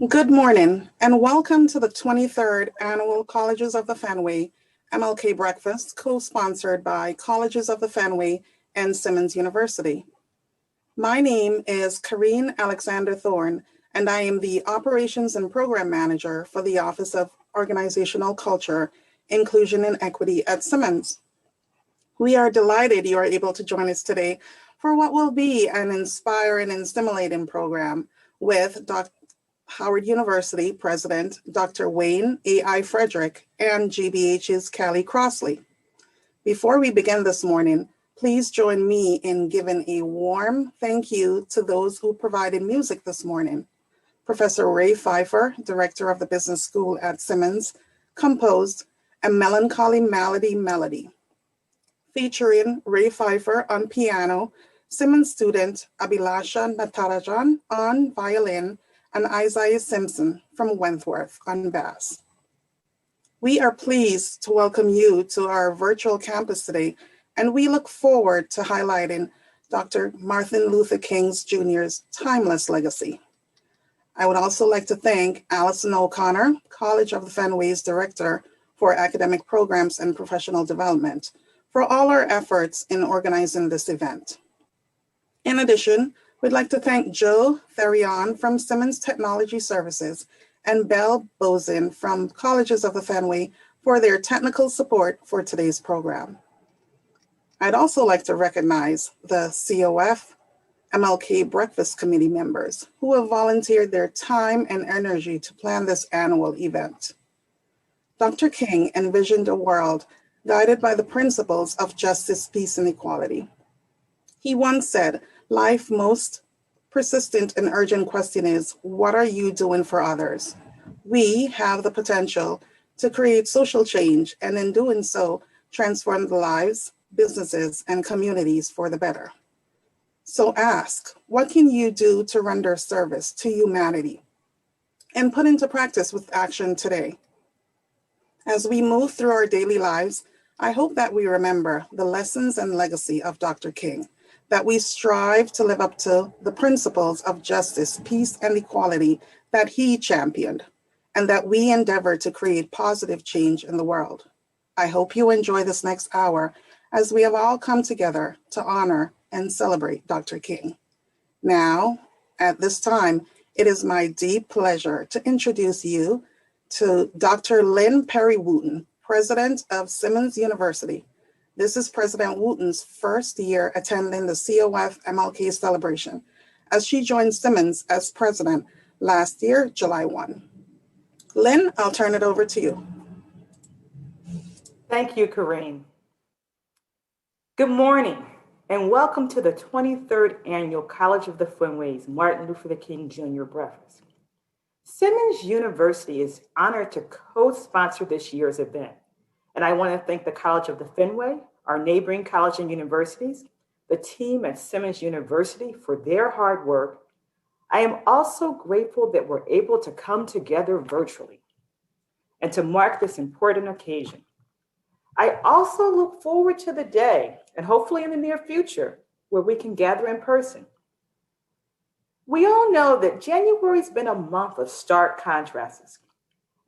Good morning, and welcome to the 23rd Annual Colleges of the Fenway MLK Breakfast, co-sponsored by Colleges of the Fenway and Simmons University. My name is Karine Alexander Thorne, and I am the Operations and Program Manager for the Office of Organizational Culture, Inclusion, and Equity at Simmons. We are delighted you are able to join us today for what will be an inspiring and stimulating program with Howard University President Dr. Wayne A.I. Frederick and GBH's Callie Crossley. Before we begin this morning, please join me in giving a warm thank you to those who provided music this morning. Professor Ray Pfeiffer, Director of the Business School at Simmons, composed A Melancholy Melody, featuring Ray Pfeiffer on piano, Simmons student Abhilasha Natarajan on violin, and Isaiah Simpson from Wentworth on bass. We are pleased to welcome you to our virtual campus today, and we look forward to highlighting Dr. Martin Luther King Jr.'s timeless legacy. I would also like to thank Allison O'Connor, College of the Fenway's Director for Academic Programs and Professional Development, for all our efforts in organizing this event. In addition, we'd like to thank Joe Therion from Simmons Technology Services and Belle Bozin from Colleges of the Fenway for their technical support for today's program. I'd also like to recognize the COF MLK Breakfast Committee members who have volunteered their time and energy to plan this annual event. Dr. King envisioned a world guided by the principles of justice, peace, and equality. He once said, "Life's most persistent and urgent question is, what are you doing for others?" We have the potential to create social change, and in doing so, transform the lives, businesses, and communities for the better. So ask, what can you do to render service to humanity and put into practice with action today? As we move through our daily lives, I hope that we remember the lessons and legacy of Dr. King, that we strive to live up to the principles of justice, peace, and equality that he championed, and that we endeavor to create positive change in the world. I hope you enjoy this next hour as we have all come together to honor and celebrate Dr. King. Now, at this time, it is my deep pleasure to introduce you to Dr. Lynn Perry Wooten, President of Simmons University. This is President Wooten's first year attending the COF MLK celebration, as she joined Simmons as president last year, July 1. Lynn, I'll turn it over to you. Thank you, Karine. Good morning, and welcome to the 23rd Annual College of the Fenway's Martin Luther King Jr. Breakfast. Simmons University is honored to co-sponsor this year's event. And I want to thank the College of the Fenway, our neighboring college and universities, the team at Simmons University for their hard work. I am also grateful that we're able to come together virtually and to mark this important occasion. I also look forward to the day, and hopefully in the near future, where we can gather in person. We all know that January's been a month of stark contrasts.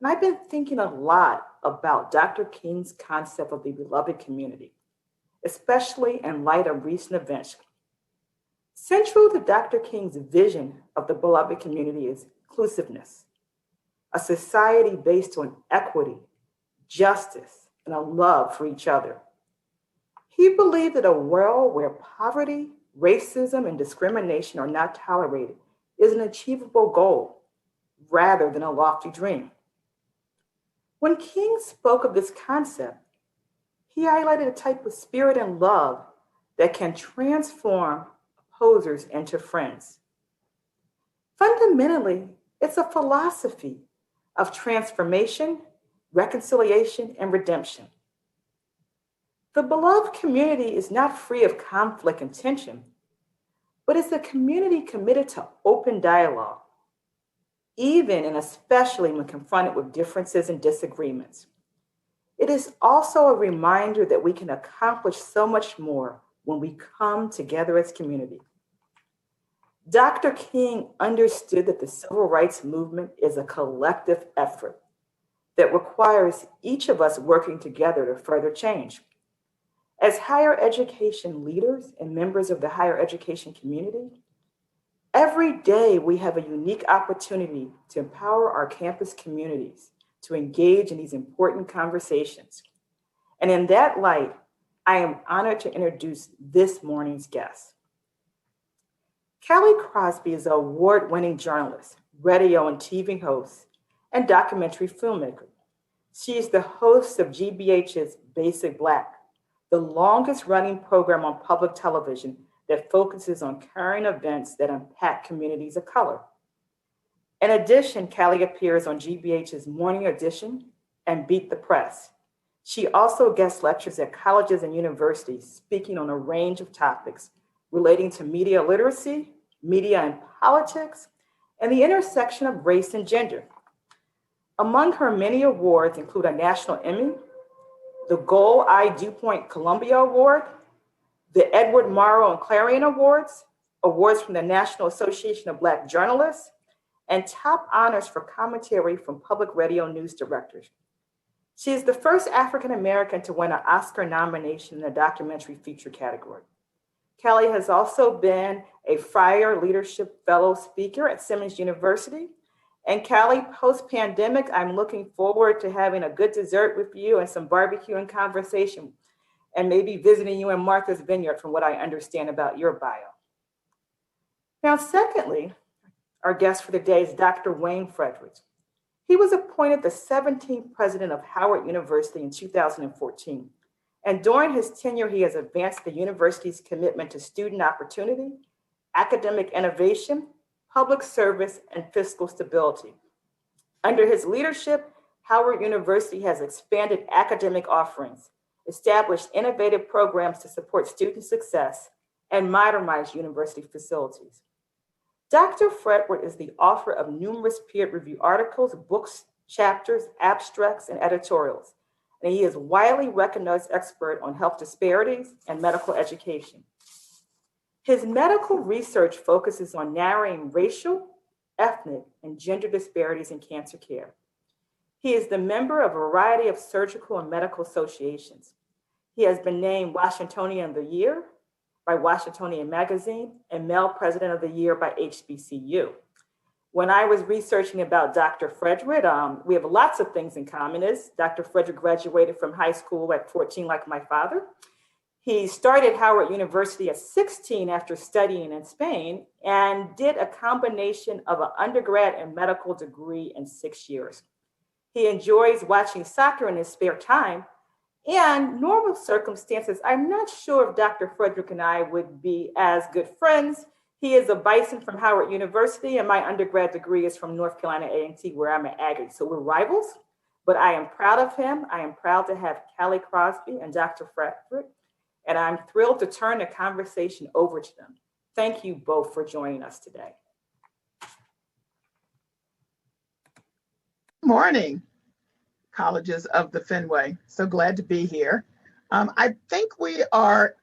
And I've been thinking a lot about Dr. King's concept of the beloved community, especially in light of recent events. Central to Dr. King's vision of the beloved community is inclusiveness, a society based on equity, justice, and a love for each other. He believed that a world where poverty, racism, and discrimination are not tolerated is an achievable goal rather than a lofty dream. When King spoke of this concept, he highlighted a type of spirit and love that can transform opposers into friends. Fundamentally, it's a philosophy of transformation, reconciliation, and redemption. The beloved community is not free of conflict and tension, but it's a community committed to open dialogue, even and especially when confronted with differences and disagreements. It is also a reminder that we can accomplish so much more when we come together as community. Dr. King understood that the civil rights movement is a collective effort that requires each of us working together to further change. As higher education leaders and members of the higher education community, every day we have a unique opportunity to empower our campus communities to engage in these important conversations. And in that light, I am honored to introduce this morning's guest. Callie Crosby is an award-winning journalist, radio and TV host, and documentary filmmaker. She is the host of GBH's Basic Black, the longest-running program on public television that focuses on current events that impact communities of color. In addition, Callie appears on GBH's Morning Edition and Beat the Press. She also guest lectures at colleges and universities, speaking on a range of topics relating to media literacy, media and politics, and the intersection of race and gender. Among her many awards include a National Emmy, the Gold I. DuPont Columbia Award, the Edward Morrow and Clarion Awards, awards from the National Association of Black Journalists, and top honors for commentary from public radio news directors. She is the first African American to win an Oscar nomination in the documentary feature category. Callie has also been a Friar Leadership Fellow speaker at Simmons University. And Callie, post-pandemic, I'm looking forward to having a good dessert with you and some barbecue and conversation, and maybe visiting you in Martha's Vineyard from what I understand about your bio. Now, secondly, our guest for the day is Dr. Wayne Fredericks. He was appointed the 17th president of Howard University in 2014. And during his tenure, he has advanced the university's commitment to student opportunity, academic innovation, public service, and fiscal stability. Under his leadership, Howard University has expanded academic offerings, established innovative programs to support student success, and modernized university facilities. Dr. Frederick is the author of numerous peer-reviewed articles, books, chapters, abstracts, and editorials, and he is a widely recognized expert on health disparities and medical education. His medical research focuses on narrowing racial, ethnic, and gender disparities in cancer care. He is the member of a variety of surgical and medical associations. He has been named Washingtonian of the Year by Washingtonian Magazine and Male President of the Year by HBCU. When I was researching about Dr. Frederick, we have lots of things in common. Dr. Frederick graduated from high school at 14 like my father. He started Howard University at 16 after studying in Spain and did a combination of an undergrad and medical degree in 6 years. He enjoys watching soccer in his spare time. And normal circumstances, I'm not sure if Dr. Frederick and I would be as good friends. He is a Bison from Howard University, and my undergrad degree is from North Carolina A&T, where I'm an Aggie. So we're rivals, but I am proud of him. I am proud to have Callie Crosby and Dr. Frederick, and I'm thrilled to turn the conversation over to them. Thank you both for joining us today. Morning, Colleges of the Fenway. So glad to be here. I think we are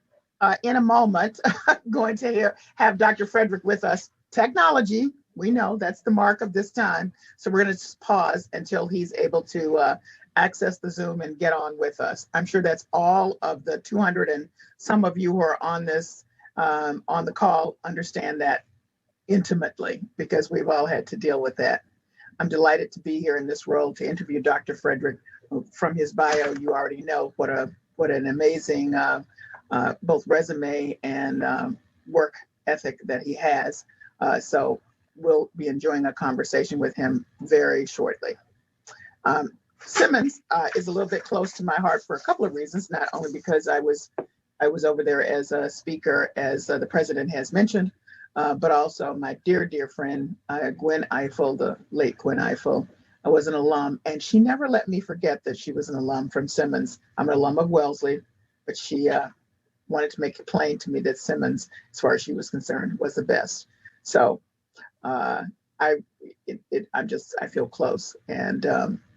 in a moment going to have Dr. Frederick with us. Technology, we know that's the mark of this time. So we're going to just pause until he's able to access the Zoom and get on with us. I'm sure that's all of the 200 and some of you who are on this, on the call, understand that intimately because we've all had to deal with that. I'm delighted to be here in this role to interview Dr. Frederick from his bio, you already know what an amazing both resume and work ethic that he has. So we'll be enjoying a conversation with him very shortly. Simmons is a little bit close to my heart for a couple of reasons, not only because I was over there as a speaker, as the president has mentioned, but also my dear, dear friend, Gwen Eiffel, the late Gwen Eiffel. I was an alum, and she never let me forget that she was an alum from Simmons. I'm an alum of Wellesley, but she wanted to make it plain to me that Simmons, as far as she was concerned, was the best. So I feel close. And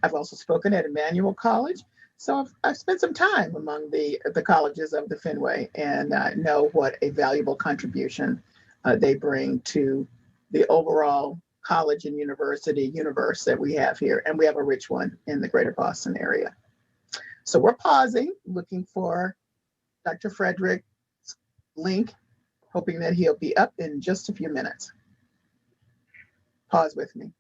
I've also spoken at Emmanuel College. So I've spent some time among the colleges of the Fenway, and know what a valuable contribution they bring to the overall college and university universe that we have here. And we have a rich one in the greater Boston area. So we're pausing, looking for Dr. Frederick's link, hoping that he'll be up in just a few minutes. Pause with me.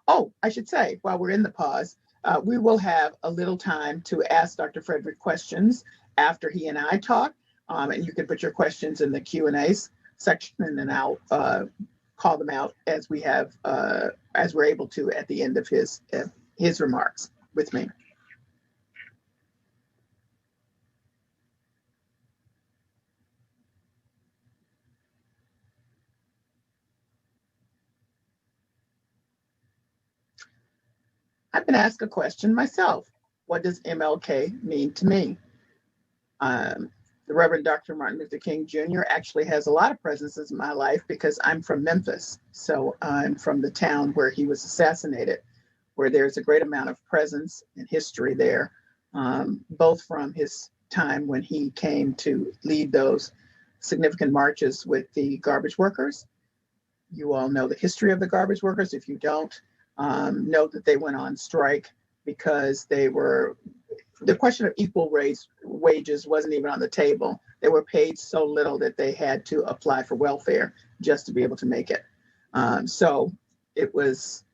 Oh, I should say, while we're in the pause, we will have a little time to ask Dr. Frederick questions after he and I talk. And you can put your questions in the Q&A section, and then I'll call them out as we have, as we're able to at the end of his remarks with me. I've been asked a question myself. What does MLK mean to me? The Reverend Dr. Martin Luther King Jr. actually has a lot of presences in my life because I'm from Memphis. So I'm from the town where he was assassinated, where there's a great amount of presence and history there, both from his time when he came to lead those significant marches with the garbage workers. You all know the history of the garbage workers. If you don't, know that they went on strike because the question of equal wages wasn't even on the table. They were paid so little that they had to apply for welfare just to be able to make it. So it was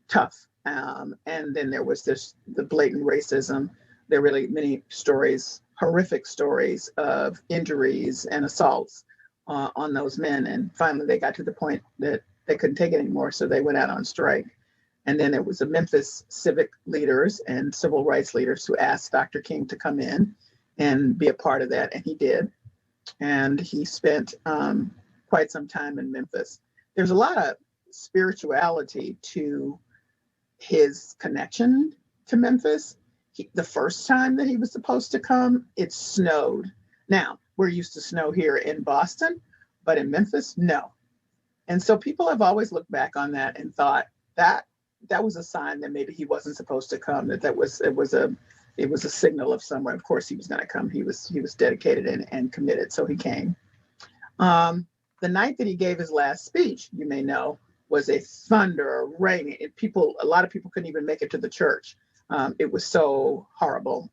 tough. And then there was the blatant racism. There are really many stories, horrific stories of injuries and assaults on those men. And finally, they got to the point that they couldn't take it anymore, so they went out on strike. And then it was the Memphis civic leaders and civil rights leaders who asked Dr. King to come in and be a part of that, and he did. And he spent quite some time in Memphis. There's a lot of spirituality to his connection to Memphis. The first time that he was supposed to come, it snowed. Now, we're used to snow here in Boston, but in Memphis, no. And so people have always looked back on that and thought that was a sign that maybe he wasn't supposed to come, it was a signal of someone. Of course he was going to come. He was dedicated and committed, so he came. The night that he gave his last speech, you may know, was a thunder, a rain. A lot of people couldn't even make it to the church. It was so horrible.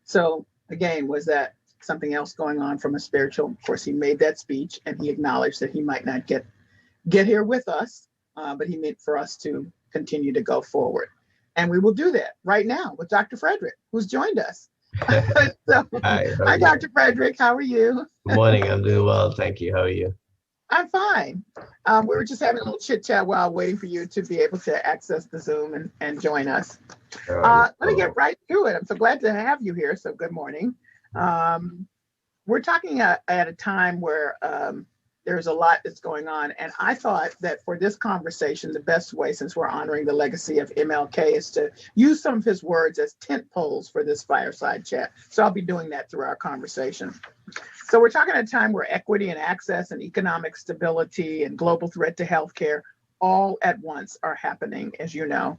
So again, was that something else going on from a spiritual? Of course, he made that speech and he acknowledged that he might not get here with us, but he meant for us to continue to go forward. And we will do that right now with Dr. Frederick, who's joined us. Hi, Dr. Frederick. How are you? Good morning. I'm doing well. Thank you. How are you? I'm fine. We were just having a little chit chat while waiting for you to be able to access the Zoom and join us. Let me get right to it. I'm so glad to have you here. So good morning. We're talking at a time where there's a lot that's going on. And I thought that for this conversation, the best way, since we're honoring the legacy of MLK, is to use some of his words as tent poles for this fireside chat. So I'll be doing that through our conversation. So we're talking at a time where equity and access and economic stability and global threat to healthcare all at once are happening, as you know.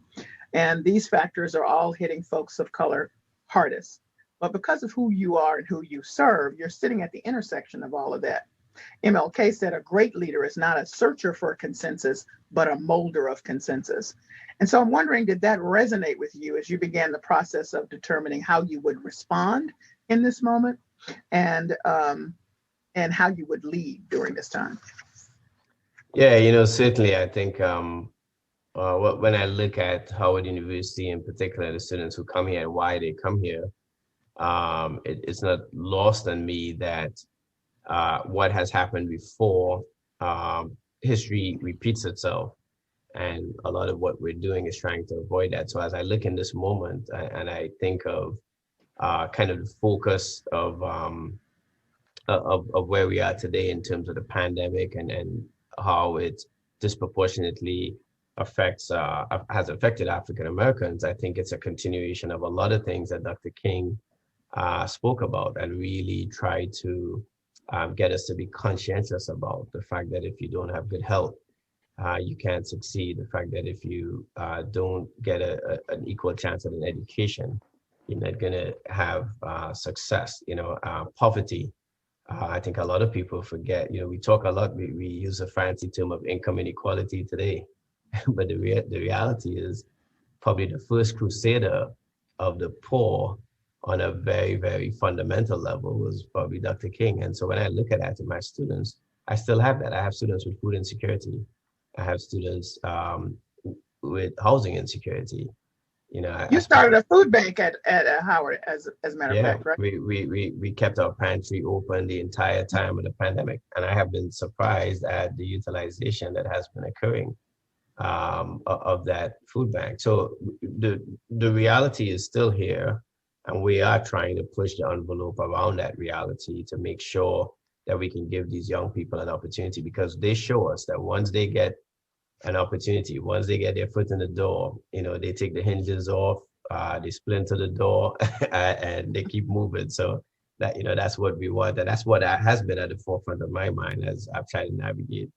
And these factors are all hitting folks of color hardest. But because of who you are and who you serve, you're sitting at the intersection of all of that. MLK said a great leader is not a searcher for consensus, but a molder of consensus. And so I'm wondering, did that resonate with you as you began the process of determining how you would respond in this moment and how you would lead during this time? Yeah, certainly I think when I look at Howard University, in particular, the students who come here and why they come here, it's not lost on me that what has happened before, history repeats itself. And a lot of what we're doing is trying to avoid that. So as I look in this moment and I think of kind of the focus of where we are today in terms of the pandemic and how it disproportionately has affected African Americans, I think it's a continuation of a lot of things that Dr. King spoke about and really tried to get us to be conscientious about the fact that if you don't have good health, you can't succeed. The fact that if you don't get an equal chance at an education, you're not going to have success. Poverty. I think a lot of people forget. We talk a lot. We use a fancy term of income inequality today, but the reality is probably the first crusader of the poor on a very, very fundamental level was probably Dr. King. And so when I look at that in my students, I still have that. I have students with food insecurity. I have students with housing insecurity. You started a food bank at Howard, as a matter of fact, right? We kept our pantry open the entire time of the pandemic, and I have been surprised at the utilization that has been occurring of that food bank. So the reality is still here, and we are trying to push the envelope around that reality to make sure that we can give these young people an opportunity, because they show us that once they get an opportunity, once they get their foot in the door, they take the hinges off, they splinter the door, and they keep moving. So that's what we want, and that's what has been at the forefront of my mind as I've tried to navigate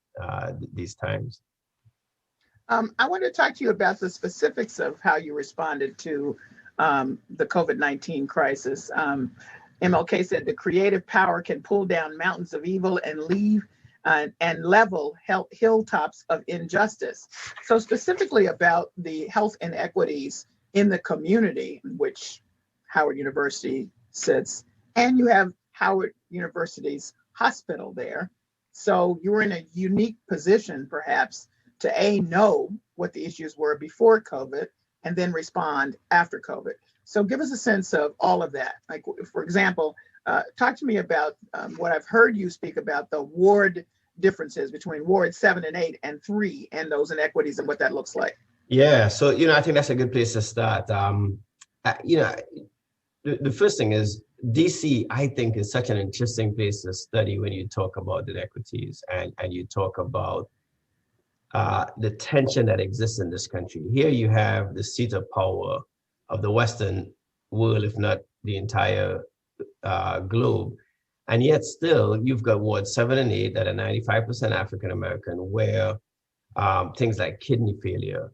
these times. I want to talk to you about the specifics of how you responded to the COVID-19 crisis. MLK said the creative power can pull down mountains of evil and leave and level hilltops of injustice. So specifically about the health inequities in the community in which Howard University sits, and you have Howard University's hospital there. So you're in a unique position perhaps to know what the issues were before COVID and then respond after COVID. So give us a sense of all of that. Like, for example, talk to me about what I've heard you speak about, the ward differences between ward 7 and 8 and 3 and those inequities and what that looks like. Yeah, so, I think that's a good place to start. The first thing is DC, I think, is such an interesting place to study when you talk about inequities and you talk about the tension that exists in this country. Here you have the seat of power of the Western world, if not the entire globe. And yet still, you've got Ward 7 and 8 that are 95% African American, where things like kidney failure,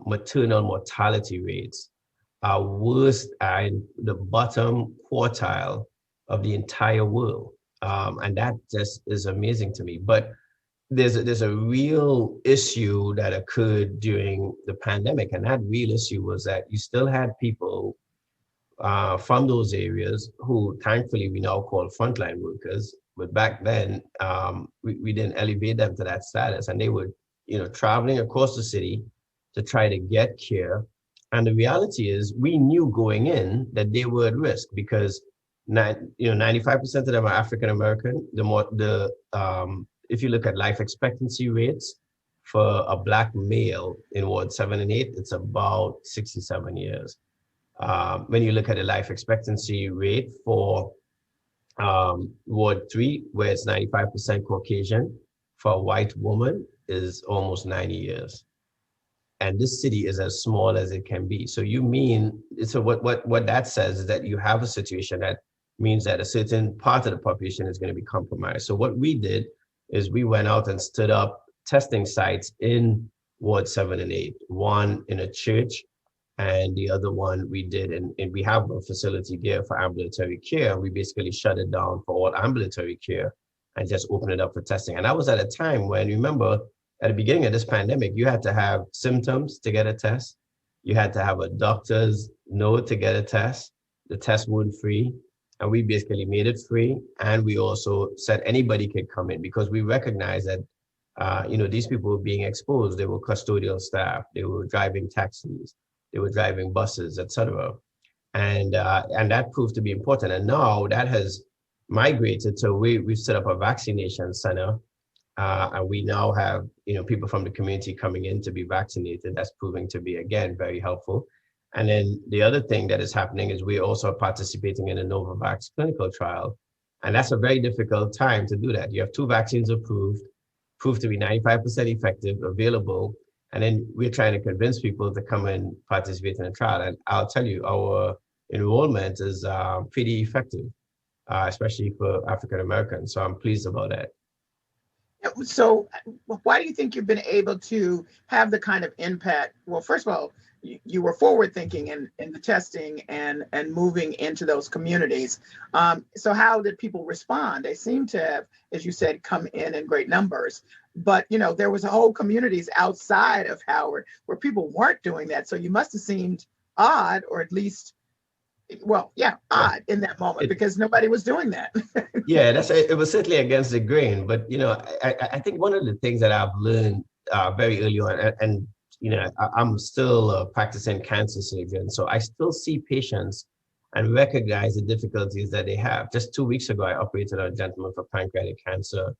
maternal mortality rates are worse in the bottom quartile of the entire world. And that just is amazing to me. But there's a real issue that occurred during the pandemic. And that real issue was that you still had people from those areas who thankfully we now call frontline workers, but back then we didn't elevate them to that status, and they were traveling across the city to try to get care. And the reality is we knew going in that they were at risk because 95% of them are African American. If you look at life expectancy rates for a Black male in Ward 7 and 8, it's about 67 years. When you look at the life expectancy rate for Ward 3, where it's 95% Caucasian, for a white woman is almost 90 years. And this city is as small as it can be. So what that says is that you have a situation that means that a certain part of the population is going to be compromised. So what we did is we went out and stood up testing sites in Ward 7 and 8, one in a church, and the other one we did, and we have a facility there for ambulatory care. We basically shut it down for all ambulatory care and just opened it up for testing. And that was at a time when, remember, at the beginning of this pandemic, you had to have symptoms to get a test. You had to have a doctor's note to get a test. The tests weren't free. And we basically made it free. And we also said anybody could come in because we recognize that These people were being exposed. They were custodial staff. They were driving taxis. They were driving buses, etc. And that proved to be important. And now that has migrated. So we've set up a vaccination center, and we now have people from the community coming in to be vaccinated. That's proving to be, again, very helpful. And then the other thing that is happening is we're also participating in a Novavax clinical trial. And that's a very difficult time to do that. You have 2 vaccines approved, proved to be 95% effective, available. And then we're trying to convince people to come and participate in a trial. And I'll tell you, our enrollment is pretty effective, especially for African Americans. So I'm pleased about that. So why do you think you've been able to have the kind of impact? Well, first of all, you were forward thinking in the testing and moving into those communities. So how did people respond? They seem to have, as you said, come in great numbers. But, there was a whole communities outside of Howard where people weren't doing that. So you must have seemed odd, or at least, odd in that moment, because nobody was doing that. Yeah, it was certainly against the grain. But, I think one of the things that I've learned very early on, and I'm still a practicing cancer surgeon, so I still see patients and recognize the difficulties that they have. Just 2 weeks ago, I operated on a gentleman for pancreatic cancer,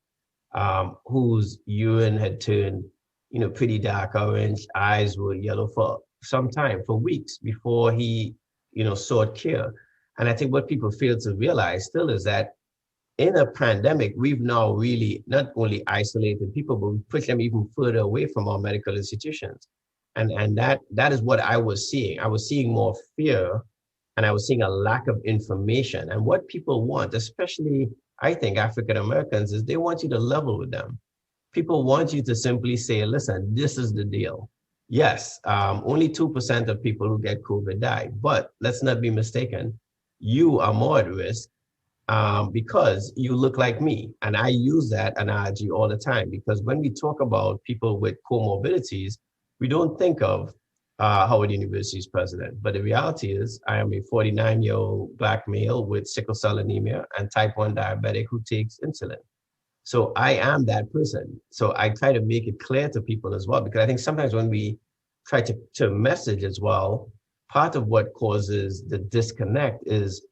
whose urine had turned, pretty dark orange, eyes were yellow for some time, for weeks before he, sought care. And I think what people fail to realize still is that in a pandemic, we've now really not only isolated people, but we pushed them even further away from our medical institutions. And that is what I was seeing. I was seeing more fear, and I was seeing a lack of information. And what people want, especially, I think, African Americans, is they want you to level with them. People want you to simply say, listen, this is the deal. Yes, only 2% of people who get COVID die, but let's not be mistaken. You are more at risk because you look like me. And I use that analogy all the time, because when we talk about people with comorbidities, we don't think of Howard University's president. But the reality is, I am a 49-year-old Black male with sickle cell anemia and type 1 diabetic who takes insulin. So I am that person. So I try to make it clear to people as well, because I think sometimes when we try to message as well, part of what causes the disconnect is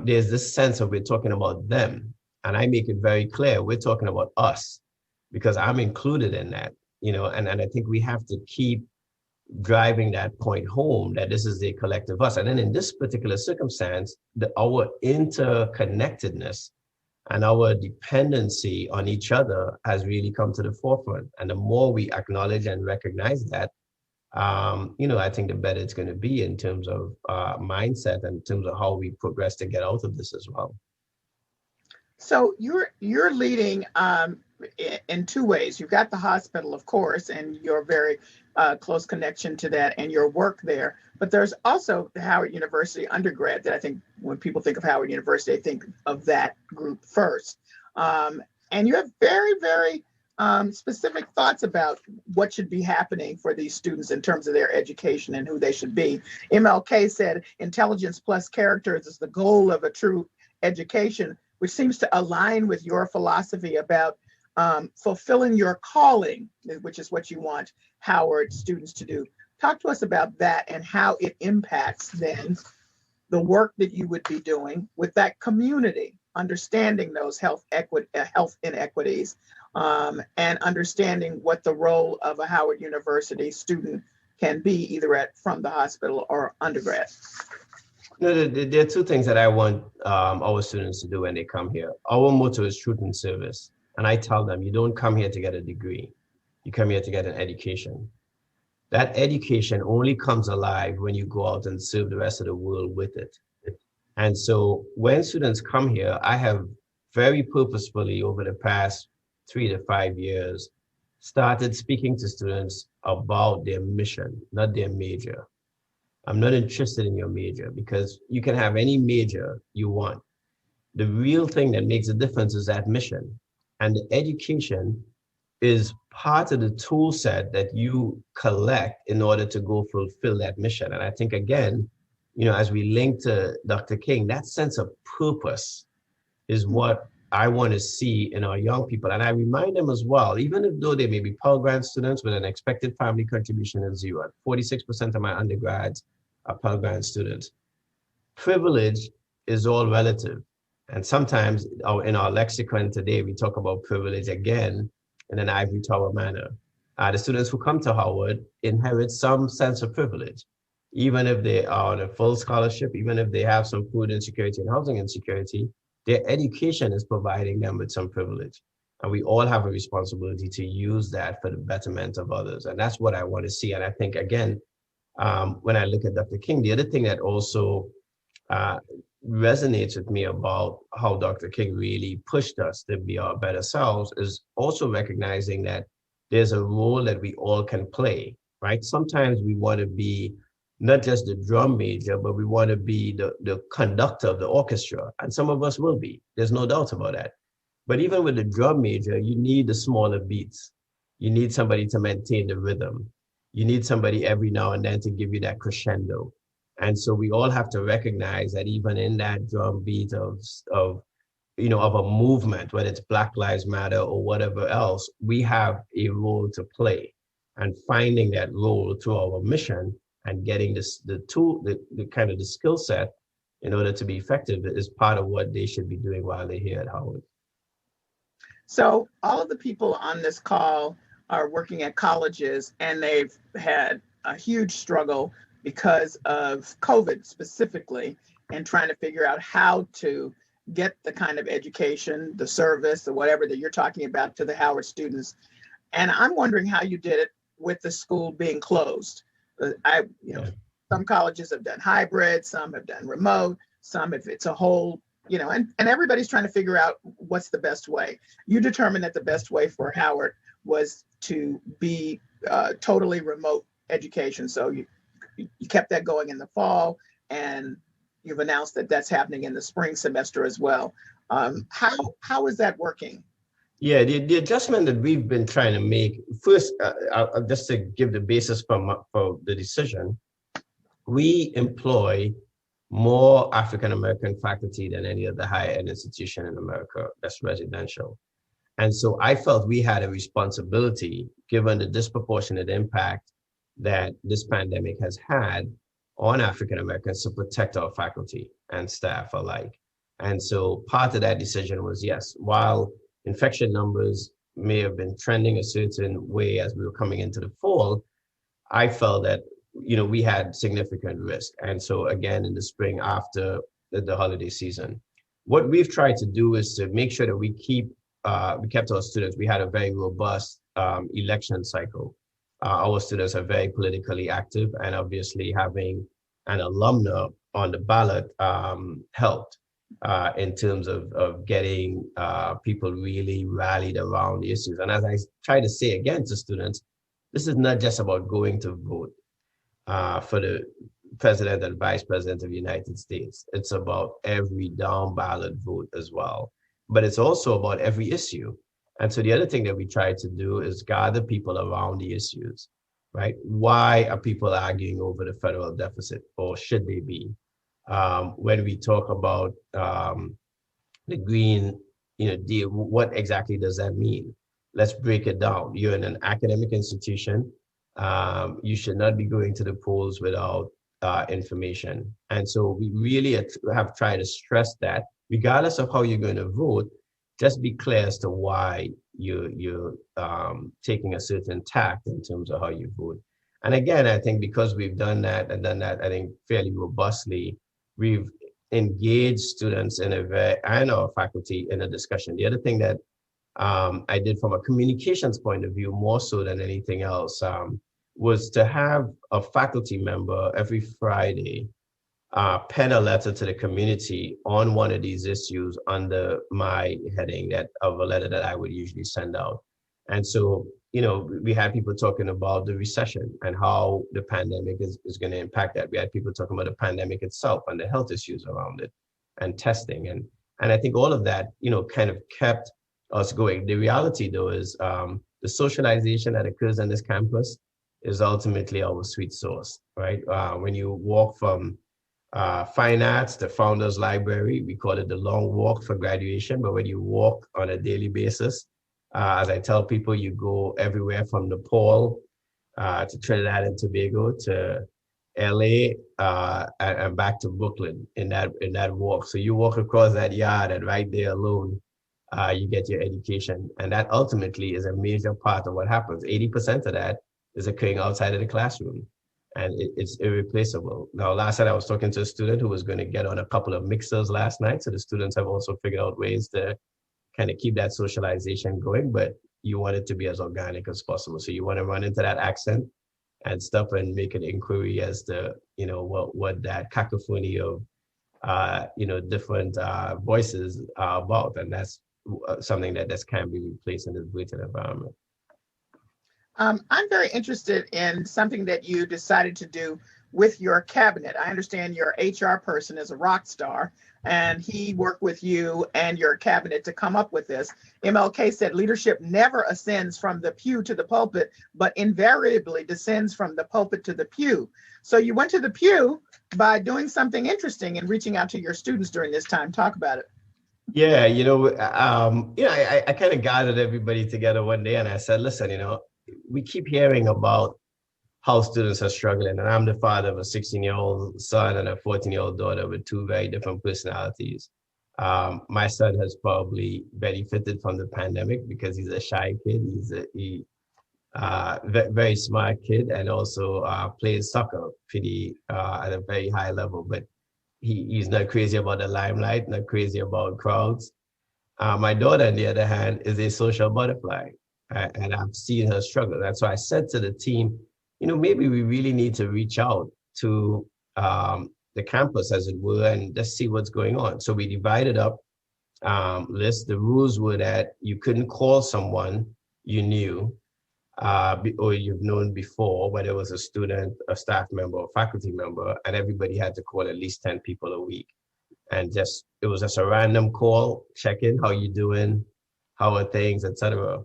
there's this sense of we're talking about them. And I make it very clear, we're talking about us, because I'm included in that, and I think we have to keep driving that point home, that this is the collective us. And then in this particular circumstance, our interconnectedness and our dependency on each other has really come to the forefront. And the more we acknowledge and recognize that, I think the better it's going to be in terms of mindset and in terms of how we progress to get out of this as well. So you're leading in 2 ways. You've got the hospital, of course, and your very close connection to that and your work there. But there's also the Howard University undergrad that I think when people think of Howard University, they think of that group first. And you have very, very specific thoughts about what should be happening for these students in terms of their education and who they should be. MLK said, intelligence plus characters is the goal of a true education, which seems to align with your philosophy about fulfilling your calling, which is what you want Howard students to do. Talk to us about that and how it impacts then the work that you would be doing with that community, understanding those health inequities, and understanding what the role of a Howard University student can be, either from the hospital or undergrad. No, there are 2 things that I want our students to do when they come here. Our motto is truth and service. And I tell them, you don't come here to get a degree. You come here to get an education. That education only comes alive when you go out and serve the rest of the world with it. And so when students come here, I have very purposefully over the past 3 to 5 years started speaking to students about their mission, not their major. I'm not interested in your major, because you can have any major you want. The real thing that makes a difference is that mission. And the education is part of the tool set that you collect in order to go fulfill that mission. And I think, again, as we link to Dr. King, that sense of purpose is what I want to see in our young people, and I remind them as well, even if though they may be Pell Grant students with an expected family contribution of 0, 46% of my undergrads are Pell Grant students. Privilege is all relative. And sometimes in our lexicon today, we talk about privilege again in an ivory tower manner. The students who come to Howard inherit some sense of privilege, even if they are on a full scholarship, even if they have some food insecurity and housing insecurity, their education is providing them with some privilege. And we all have a responsibility to use that for the betterment of others. And that's what I want to see. And I think, again, when I look at Dr. King, the other thing that also resonates with me about how Dr. King really pushed us to be our better selves is also recognizing that there's a role that we all can play, right? Sometimes we want to be not just the drum major, but we want to be the conductor of the orchestra. And some of us will be, there's no doubt about that. But even with the drum major, you need the smaller beats. You need somebody to maintain the rhythm. You need somebody every now and then to give you that crescendo. And so we all have to recognize that even in that drum beat of a movement, whether it's Black Lives Matter or whatever else, we have a role to play. And finding that role through our mission and getting the kind of the skill set in order to be effective is part of what they should be doing while they're here at Howard. So all of the people on this call are working at colleges, and they've had a huge struggle because of COVID specifically, and trying to figure out how to get the kind of education, the service, or whatever that you're talking about to the Howard students. And I'm wondering how you did it with the school being closed. Some colleges have done hybrid, some have done remote, some if it's a whole, and everybody's trying to figure out what's the best way. You determined that the best way for Howard was to be totally remote education. So you kept that going in the fall, and you've announced that that's happening in the spring semester as well. How is that working? Yeah, the adjustment that we've been trying to make, first, just to give the basis for the decision, we employ more African-American faculty than any other higher ed institution in America that's residential. And so I felt we had a responsibility, given the disproportionate impact that this pandemic has had on African-Americans, to protect our faculty and staff alike. And so part of that decision was, yes, while infection numbers may have been trending a certain way as we were coming into the fall, I felt that we had significant risk. And so again, in the spring after the holiday season, what we've tried to do is to make sure that we kept our students. We had a very robust election cycle. Our students are very politically active, and obviously having an alumna on the ballot helped in terms of getting people really rallied around the issues. And as I try to say again to students, this is not just about going to vote for the president and vice president of the United States. It's about every down ballot vote as well. But it's also about every issue. And so the other thing that we try to do is gather people around the issues, right? Why are people arguing over the federal deficit, or should they be? When we talk about the green deal, what exactly does that mean? Let's break it down. You're in an academic institution. You should not be going to the polls without information. And so we really have tried to stress that regardless of how you're going to vote, just be clear as to why you're taking a certain tact in terms of how you vote. And again, I think because we've done that, I think fairly robustly, we've engaged students and our faculty in a discussion. The other thing that I did from a communications point of view, more so than anything else, was to have a faculty member every Friday pen a letter to the community on one of these issues under my heading of a letter that I would usually send out. And so, we had people talking about the recession and how the pandemic is going to impact that. We had people talking about the pandemic itself and the health issues around it and testing. And I think all of that, kind of kept us going. The reality, though, is the socialization that occurs on this campus is ultimately our sweet sauce, right? When you walk from Fine arts, the Founders Library, we call it the long walk for graduation, but when you walk on a daily basis, as I tell people, you go everywhere from Nepal to Trinidad and Tobago to LA and back to Brooklyn in that walk. So you walk across that yard and right there alone, you get your education. And that ultimately is a major part of what happens. 80% of that is occurring outside of the classroom. And it's irreplaceable. Now, last night I was talking to a student who was going to get on a couple of mixers last night. So the students have also figured out ways to kind of keep that socialization going, but you want it to be as organic as possible. So you want to run into that accent and stuff and make an inquiry as to, what that cacophony of, different voices are about. And that's something that can be replaced in this virtual environment. I'm very interested in something that you decided to do with your cabinet. I understand your HR person is a rock star, and he worked with you and your cabinet to come up with this. MLK said leadership never ascends from the pew to the pulpit, but invariably descends from the pulpit to the pew. So you went to the pew by doing something interesting and reaching out to your students during this time. Talk about it. Yeah, I kind of gathered everybody together one day and I said, listen, we keep hearing about how students are struggling. And I'm the father of a 16-year-old son and a 14-year-old daughter with two very different personalities. My son has probably benefited from the pandemic because he's a shy kid. He's a very smart kid and also plays soccer pretty at a very high level. But he's not crazy about the limelight, not crazy about crowds. My daughter, on the other hand, is a social butterfly. And I've seen her struggle. And so I said to the team, maybe we really need to reach out to the campus, as it were, and just see what's going on. So we divided up lists. The rules were that you couldn't call someone you knew or you've known before, whether it was a student, a staff member, or faculty member, and everybody had to call at least 10 people a week. And it was just a random call, check in, how you doing, how are things, etc.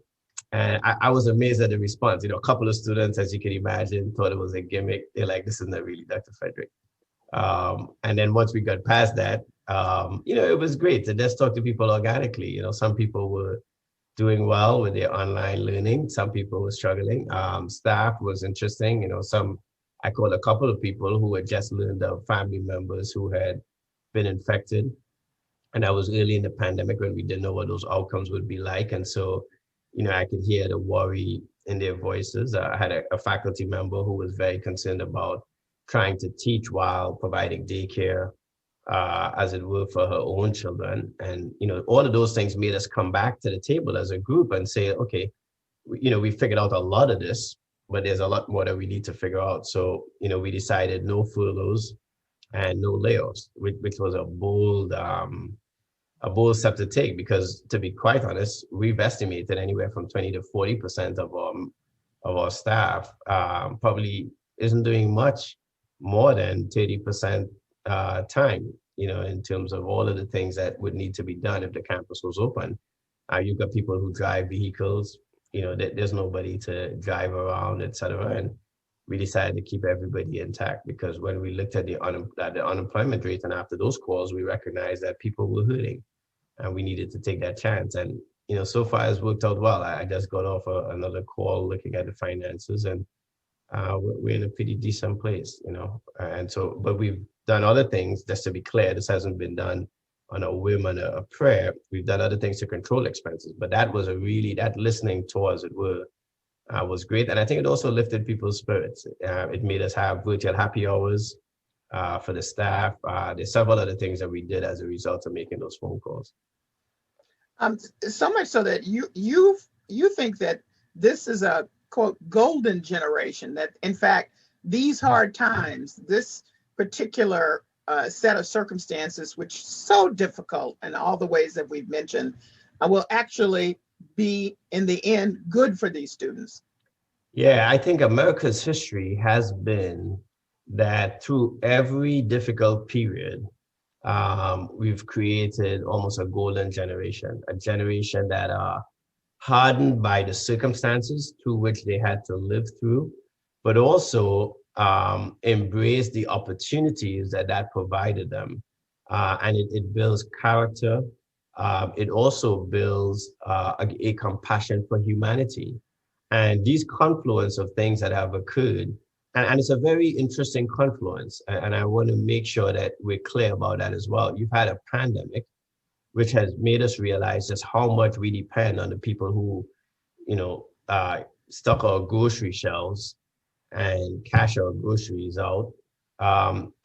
And I was amazed at the response. A couple of students, as you can imagine, thought it was a gimmick. They're like, this is not really Dr. Frederick. And then once we got past that, it was great to just talk to people organically. Some people were doing well with their online learning. Some people were struggling. Staff was interesting. I called a couple of people who had just learned of family members who had been infected. And that was early in the pandemic when we didn't know what those outcomes would be like. And so, I could hear the worry in their voices. I had a faculty member who was very concerned about trying to teach while providing daycare, as it were, for her own children. And, all of those things made us come back to the table as a group and say, okay, we figured out a lot of this, but there's a lot more that we need to figure out. So, we decided no furloughs and no layoffs, which was a bold step to take, because to be quite honest, we've estimated anywhere from 20 to 40% of our staff probably isn't doing much more than 30% time, in terms of all of the things that would need to be done if the campus was open. You've got people who drive vehicles, there's nobody to drive around, etc. And we decided to keep everybody intact, because when we looked at the unemployment rate and after those calls, we recognized that people were hurting and we needed to take that chance. And, so far it's worked out well. I just got off another call looking at the finances, and we're in a pretty decent place, And so, but we've done other things, just to be clear, this hasn't been done on a whim and a prayer. We've done other things to control expenses, but that was that listening tour, as it were, was great. And I think it also lifted people's spirits. It made us have virtual happy hours for the staff. There's several other things that we did as a result of making those phone calls. So much so that you think that this is a, quote, golden generation, that in fact, these hard times, this particular set of circumstances, which is so difficult in all the ways that we've mentioned, will actually be, in the end, good for these students. Yeah, I think America's history has been that through every difficult period, we've created almost a golden generation, a generation that are hardened by the circumstances through which they had to live through, but also embrace the opportunities that that provided them. And it builds character. It also builds a compassion for humanity. And these confluence of things that have occurred, and it's a very interesting confluence. And I want to make sure that we're clear about that as well. You've had a pandemic, which has made us realize just how much we depend on the people who, stock our grocery shelves and cash our groceries out,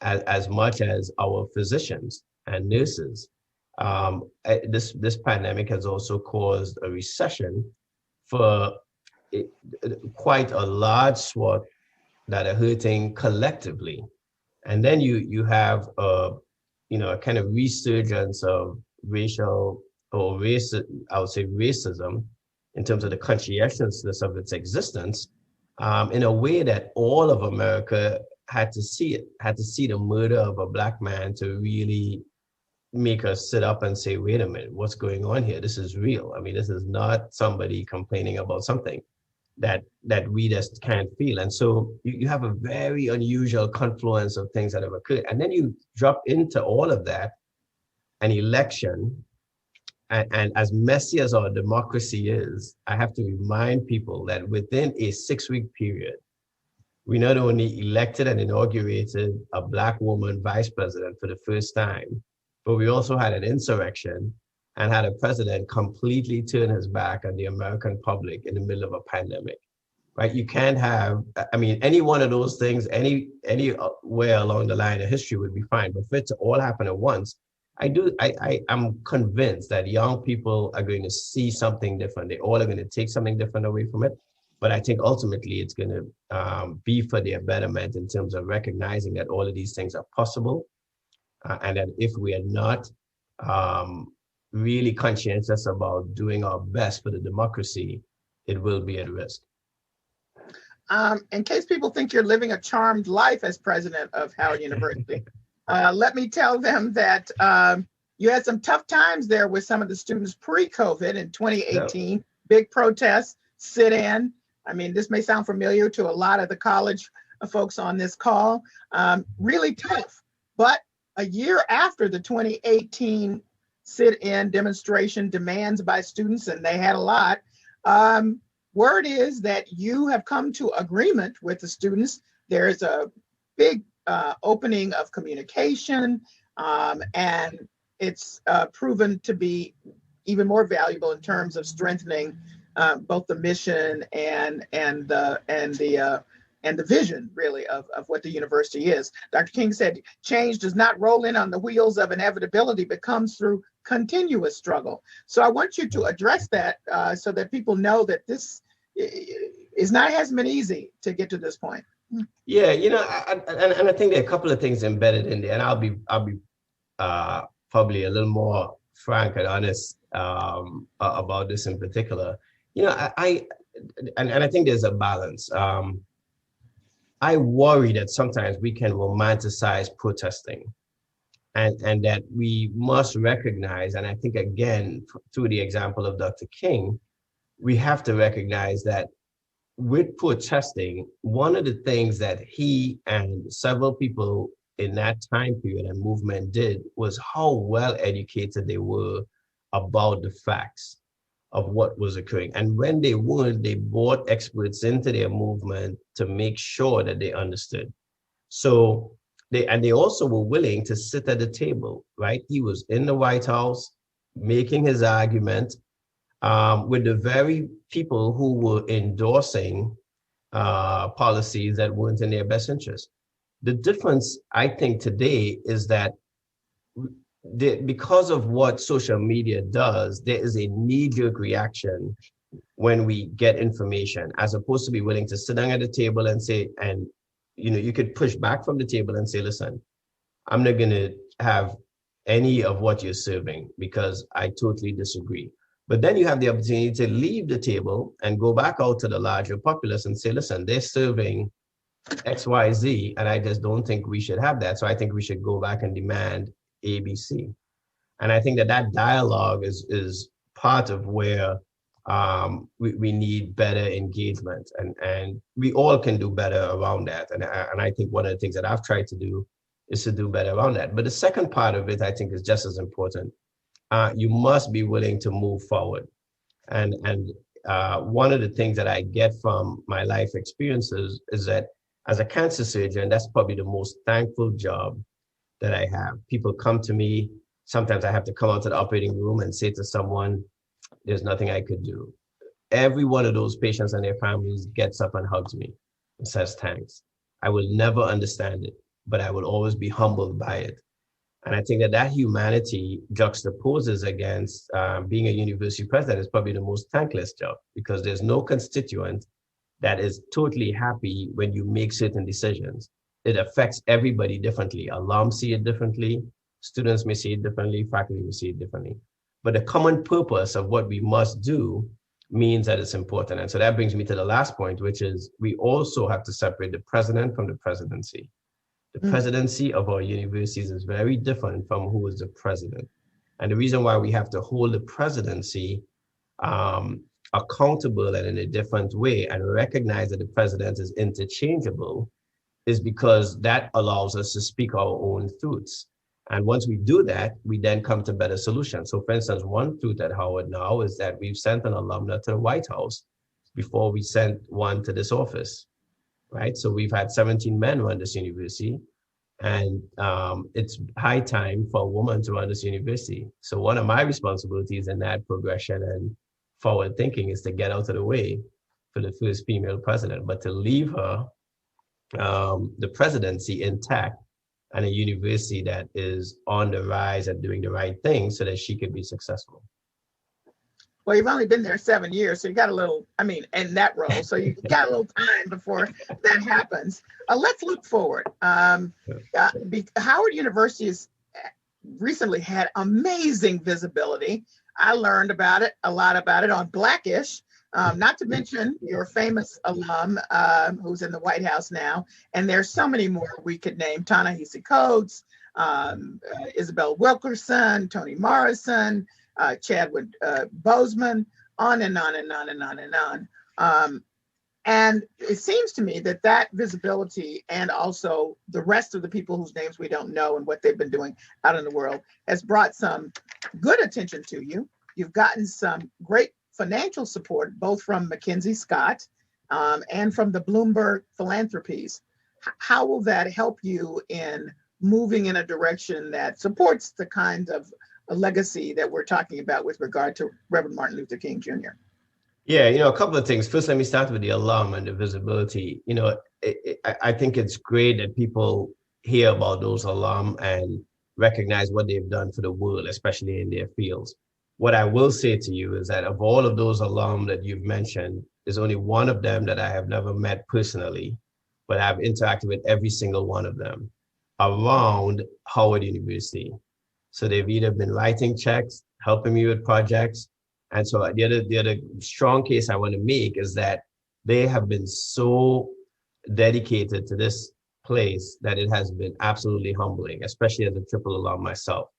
as much as our physicians and nurses. This pandemic has also caused a recession for quite a large swath that are hurting collectively. And then you have a kind of resurgence of racial or race, I would say racism, in terms of the conscientiousness of its existence, in a way that all of America had to see it, had to see the murder of a Black man to really make us sit up and say, wait a minute, what's going on here? This is real. I mean, this is not somebody complaining about something that we just can't feel. And so you have a very unusual confluence of things that have occurred. And then you drop into all of that an election. And as messy as our democracy is, I have to remind people that within a 6-week period, we not only elected and inaugurated a Black woman vice president for the first time, but we also had an insurrection and had a president completely turn his back on the American public in the middle of a pandemic, right? You can't have, I mean, any one of those things, anywhere along the line of history would be fine, but for it to all happen at once, I'm convinced that young people are going to see something different. They all are going to take something different away from it. But I think ultimately it's going to be for their betterment in terms of recognizing that all of these things are possible. And that if we are not really conscientious about doing our best for the democracy, it will be at risk. In case people think you're living a charmed life as president of Howard University, let me tell them that you had some tough times there with some of the students pre-COVID in 2018, yeah. Big protests, sit-in. I mean, this may sound familiar to a lot of the college folks on this call. Really tough, but a year after the 2018 sit-in demonstration demands by students, and they had a lot, word is that you have come to agreement with the students. There's a big opening of communication, and it's proven to be even more valuable in terms of strengthening both the mission and the vision, really, of what the university is. Dr. King said, change does not roll in on the wheels of inevitability, but comes through continuous struggle. So I want you to address that so that people know that this hasn't been easy to get to this point. Yeah, and I think there are a couple of things embedded in there, and I'll be probably a little more frank and honest about this in particular. I think there's a balance. I worry that sometimes we can romanticize protesting, and that we must recognize, and I think again, through the example of Dr. King, we have to recognize that with protesting, one of the things that he and several people in that time period and movement did was how well educated they were about the facts of what was occurring. And when they weren't, they brought experts into their movement to make sure that they understood. So they also were willing to sit at the table, right? He was in the White House making his argument with the very people who were endorsing policies that weren't in their best interest. The difference, I think, today is that because of what social media does, there is a knee-jerk reaction when we get information, as opposed to be willing to sit down at the table and say, and you could push back from the table and say, listen, I'm not going to have any of what you're serving because I totally disagree. But then you have the opportunity to leave the table and go back out to the larger populace and say, listen, they're serving X, Y, Z, and I just don't think we should have that. So I think we should go back and demand ABC. And I think that dialogue is part of where We need better engagement, and we all can do better around that. And I think one of the things that I've tried to do is to do better around that. But the second part of it, I think, is just as important. You must be willing to move forward. And one of the things that I get from my life experiences is that as a cancer surgeon, that's probably the most thankful job that I have. People come to me. Sometimes I have to come out to the operating room and say to someone, there's nothing I could do. Every one of those patients and their families gets up and hugs me and says thanks. I will never understand it, but I will always be humbled by it. And I think that that humanity juxtaposes against being a university president is probably the most thankless job, because there's no constituent that is totally happy when you make certain decisions. It affects everybody differently. Alums see it differently, students may see it differently, faculty may see it differently. But the common purpose of what we must do means that it's important. And so that brings me to the last point, which is we also have to separate the president from the presidency. The presidency of our universities is very different from who is the president. And the reason why we have to hold the presidency accountable and in a different way and recognize that the president is interchangeable is because that allows us to speak our own truths. And once we do that, we then come to better solutions. So for instance, one truth at Howard now is that we've sent an alumna to the White House before we sent one to this office. Right? So we've had 17 men run this university, and it's high time for a woman to run this university. So one of my responsibilities in that progression and forward thinking is to get out of the way for the first female president, but to leave her the presidency intact and a university that is on the rise and doing the right thing so that she could be successful. Well, you've only been there 7 years, so you got a little, in that role, so you got a little time before that happens. Let's look forward. Howard University has recently had amazing visibility. I learned a lot about it on Blackish, not to mention your famous alum who's in the White House now. And there's so many more we could name: Ta-Nehisi Coates, Isabel Wilkerson, Toni Morrison, Chadwick Boseman, on and on and on and on and on. And it seems to me that that visibility, and also the rest of the people whose names we don't know and what they've been doing out in the world, has brought some good attention to you. You've gotten some great financial support, both from Mackenzie Scott and from the Bloomberg Philanthropies. How will that help you in moving in a direction that supports the kind of a legacy that we're talking about with regard to Reverend Martin Luther King Jr.? Yeah, a couple of things. First, let me start with the alum and the visibility. I think it's great that people hear about those alum and recognize what they've done for the world, especially in their fields. What I will say to you is that of all of those alum that you've mentioned, there's only one of them that I have never met personally, but I've interacted with every single one of them around Howard University. So they've either been writing checks, helping me with projects. And so the other strong case I want to make is that they have been so dedicated to this place that it has been absolutely humbling, especially as a triple alum myself.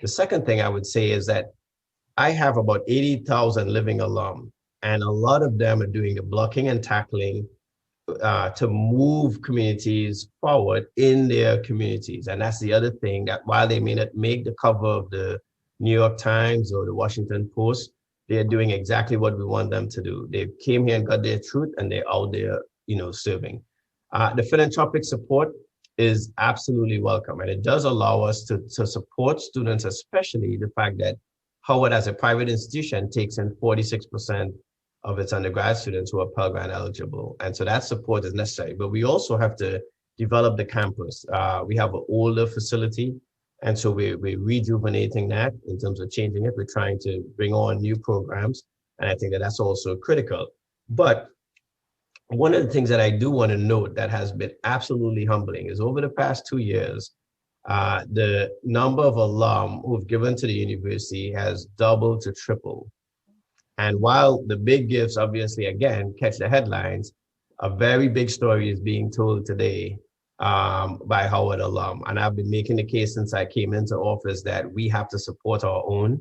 The second thing I would say is that I have about 80,000 living alum, and a lot of them are doing the blocking and tackling to move communities forward in their communities. And that's the other thing, that while they may not make the cover of the New York Times or the Washington Post, they're doing exactly what we want them to do. They came here and got their truth, and they're out there, serving. The philanthropic support is absolutely welcome, and it does allow us to support students, especially the fact that Howard, as a private institution, takes in 46% of its undergrad students who are Pell Grant eligible. And so that support is necessary. But we also have to develop the campus. We have an older facility, and so we're rejuvenating that in terms of changing it. We're trying to bring on new programs, and I think that that's also critical. But one of the things that I do want to note that has been absolutely humbling is over the past 2 years, the number of alum who've given to the university has doubled to tripled. And while the big gifts obviously, again, catch the headlines, a very big story is being told today by Howard alum. And I've been making the case since I came into office that we have to support our own.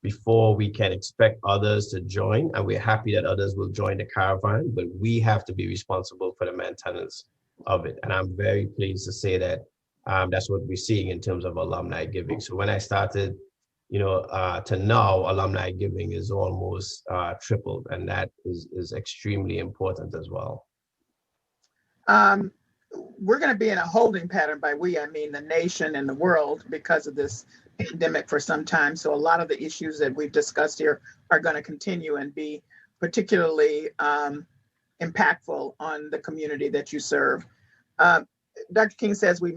before we can expect others to join. And we're happy that others will join the caravan, but we have to be responsible for the maintenance of it. And I'm very pleased to say that that's what we're seeing in terms of alumni giving. So when I started, to now, alumni giving is almost tripled, and that is extremely important as well. We're going to be in a holding pattern. By we, I mean the nation and the world, because of this pandemic for some time. So a lot of the issues that we've discussed here are going to continue and be particularly impactful on the community that you serve. Dr. King says we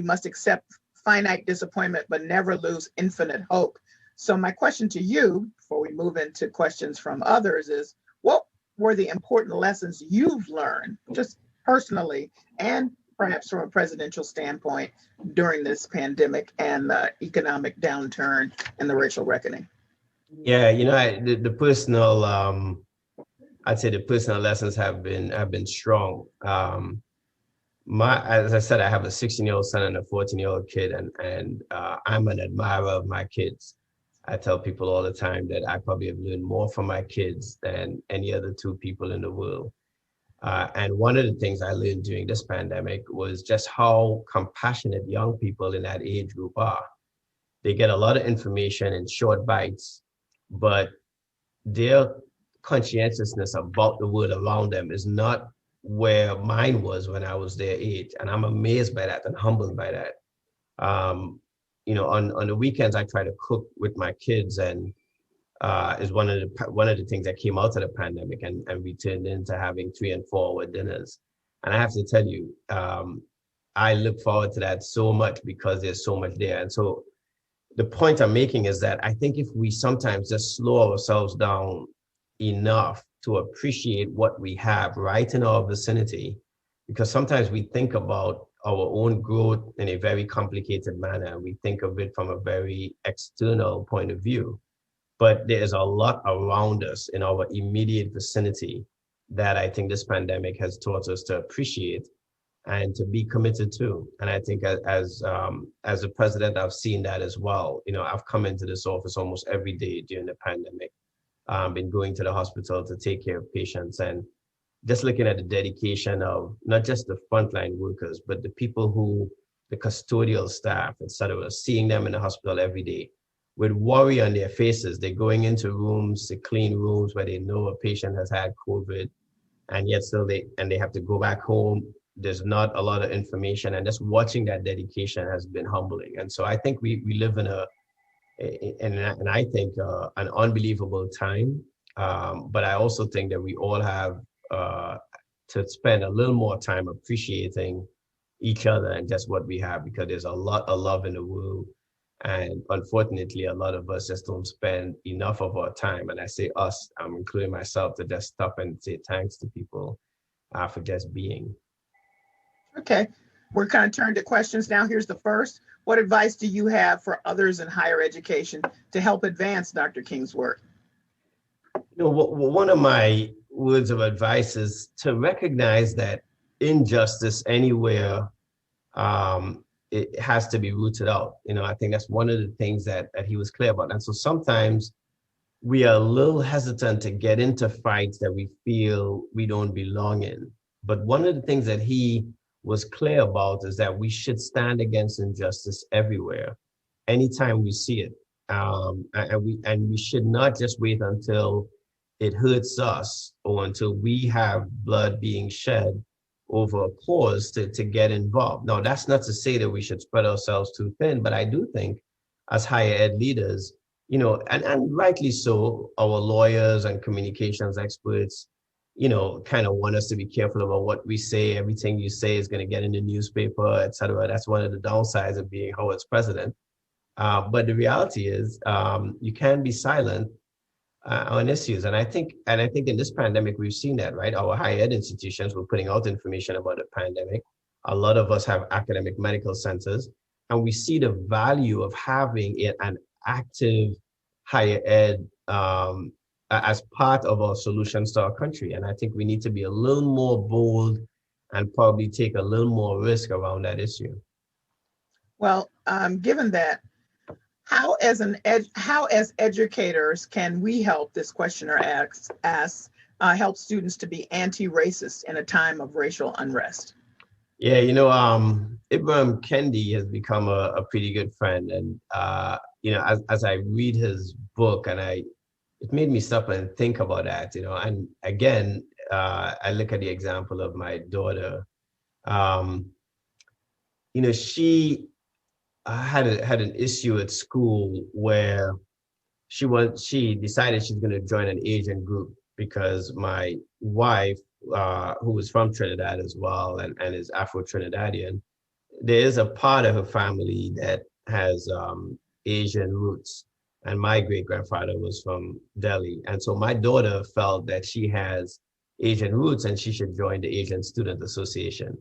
must accept finite disappointment, but never lose infinite hope. So my question to you, before we move into questions from others, is what were the important lessons you've learned, just personally and perhaps from a presidential standpoint, during this pandemic and the economic downturn and the racial reckoning? Yeah, the personal, I'd say the personal lessons have been strong. As I said, I have a 16-year-old son and a 14-year-old kid, and I'm an admirer of my kids. I tell people all the time that I probably have learned more from my kids than any other two people in the world. And one of the things I learned during this pandemic was just how compassionate young people in that age group are. They get a lot of information in short bites, but their conscientiousness about the world around them is not where mine was when I was their age. And I'm amazed by that and humbled by that. On the weekends, I try to cook with my kids, and is one of the things that came out of the pandemic, and we turned into having 3 and 4 hour dinners. And I have to tell you, I look forward to that so much because there's so much there. And so the point I'm making is that I think if we sometimes just slow ourselves down enough to appreciate what we have right in our vicinity, because sometimes we think about our own growth in a very complicated manner. We think of it from a very external point of view, but there's a lot around us in our immediate vicinity that I think this pandemic has taught us to appreciate and to be committed to. And I think as a president, I've seen that as well. I've come into this office almost every day during the pandemic. Been going to the hospital to take care of patients, and just looking at the dedication of not just the frontline workers, but the people the custodial staff, et cetera, seeing them in the hospital every day with worry on their faces. They're going into rooms to clean rooms where they know a patient has had COVID, and yet still they have to go back home. There's not a lot of information, and just watching that dedication has been humbling. And so I think we live in and I think an unbelievable time. But I also think that we all have to spend a little more time appreciating each other and just what we have, because there's a lot of love in the world. And unfortunately, a lot of us just don't spend enough of our time. And I say us, I'm including myself, to just stop and say thanks to people for just being. Okay, we're kind of turned to questions now. Here's the first. What advice do you have for others in higher education to help advance Dr. King's work? One of my words of advice is to recognize that injustice anywhere, it has to be rooted out. I think that's one of the things that he was clear about. And so sometimes we are a little hesitant to get into fights that we feel we don't belong in. But one of the things that he was clear about is that we should stand against injustice everywhere, anytime we see it. And we should not just wait until it hurts us or until we have blood being shed over a cause to get involved. Now, that's not to say that we should spread ourselves too thin, but I do think as higher ed leaders, and rightly so, our lawyers and communications experts, kind of want us to be careful about what we say. Everything you say is going to get in the newspaper, et cetera. That's one of the downsides of being Howard's president. But the reality is, you can be silent on issues. And I think in this pandemic, we've seen that, right? Our higher ed institutions were putting out information about the pandemic. A lot of us have academic medical centers, and we see the value of having an active higher ed as part of our solutions to our country. And I think we need to be a little more bold and probably take a little more risk around that issue. Well, given that, how as educators can we help, this questioner asks, help students to be anti-racist in a time of racial unrest? Yeah, Ibram Kendi has become a pretty good friend, and as I read his book, and it made me stop and think about that, and again, I look at the example of my daughter. Um, she had an issue at school where she decided she's going to join an Asian group because my wife, who is from Trinidad as well and is Afro-Trinidadian, there is a part of her family that has Asian roots. And my great grandfather was from Delhi. And so my daughter felt that she has Asian roots and she should join the Asian Student Association.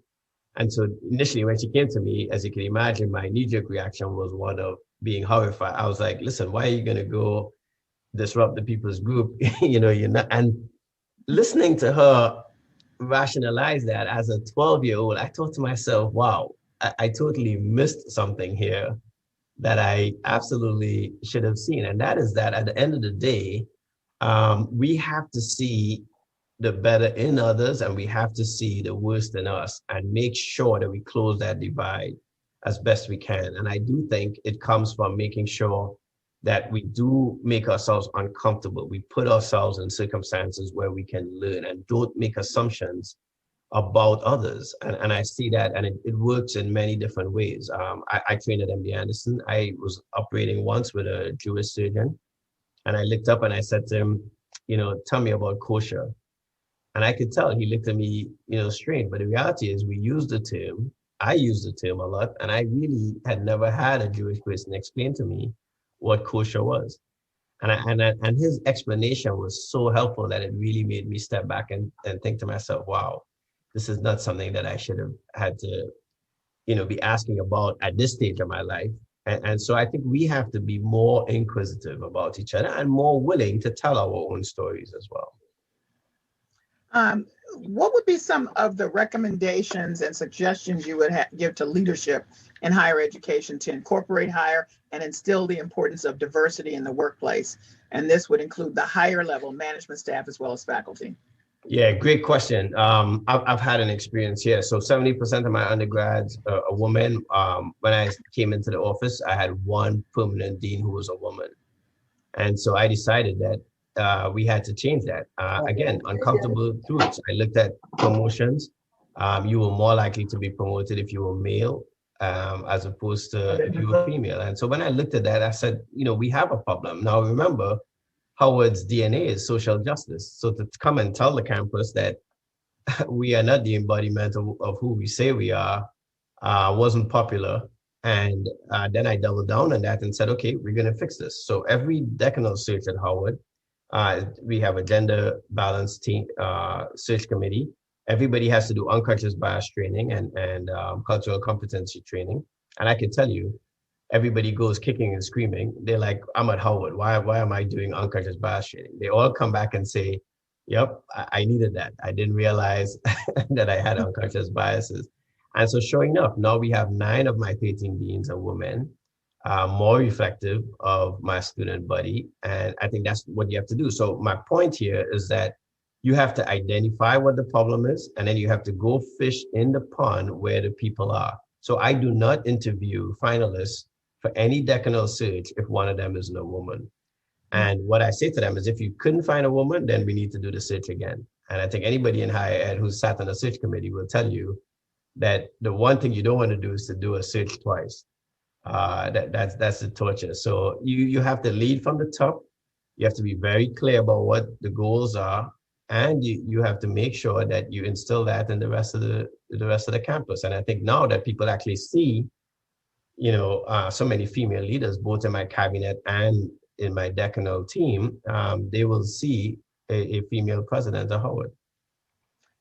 And so initially, when she came to me, as you can imagine, my knee-jerk reaction was one of being horrified. I was like, listen, why are you going to go disrupt the people's group? You're not. And listening to her rationalize that as a 12-year-old, I thought to myself, wow, I totally missed something here that I absolutely should have seen. And that is that at the end of the day, we have to see the better in others, and we have to see the worst in us and make sure that we close that divide as best we can. And I do think it comes from making sure that we do make ourselves uncomfortable. We put ourselves in circumstances where we can learn and don't make assumptions about others. And I see that, and it works in many different ways. I trained at MD Anderson. I was operating once with a Jewish surgeon, and I looked up and I said to him, tell me about kosher. And I could tell he looked at me, strange. But the reality is I used the term a lot, and I really had never had a Jewish person explain to me what kosher was. And his explanation was so helpful that it really made me step back and think to myself, wow, this is not something that I should have had to, be asking about at this stage of my life. And so I think we have to be more inquisitive about each other and more willing to tell our own stories as well. What would be some of the recommendations and suggestions you would give to leadership in higher education to incorporate higher and instill the importance of diversity in the workplace? And this would include the higher level management staff as well as faculty. Yeah, great question. I've had an experience here. So 70% of my undergrads are a woman. When I came into the office, I had one permanent dean who was a woman. And so I decided that we had to change that. Again, uncomfortable truths. I looked at promotions. You were more likely to be promoted if you were male as opposed to if you were female. And so when I looked at that, I said, we have a problem. Now, remember, Howard's DNA is social justice. So to come and tell the campus that we are not the embodiment of who we say we are wasn't popular. And then I doubled down on that and said, okay, we're going to fix this. So every decanal search at Howard, we have a gender balance team search committee. Everybody has to do unconscious bias training and cultural competency training. And I can tell you, everybody goes kicking and screaming. They're like, I'm at Howard. Why am I doing unconscious bias training? They all come back and say, yep, I needed that. I didn't realize that I had unconscious biases. And so sure enough, now we have 9 of my 13 deans are women, more reflective of my student body. And I think that's what you have to do. So my point here is that you have to identify what the problem is, and then you have to go fish in the pond where the people are. So I do not interview finalists for any decanal search if one of them isn't a woman. And what I say to them is, if you couldn't find a woman, then we need to do the search again. And I think anybody in higher ed who's sat on a search committee will tell you that the one thing you don't want to do is to do a search twice. That's the torture. So you have to lead from the top. You have to be very clear about what the goals are, and you have to make sure that you instill that in the rest of the campus. And I think now that people actually see, so many female leaders, both in my cabinet and in my decanal team, they will see a female president at Howard.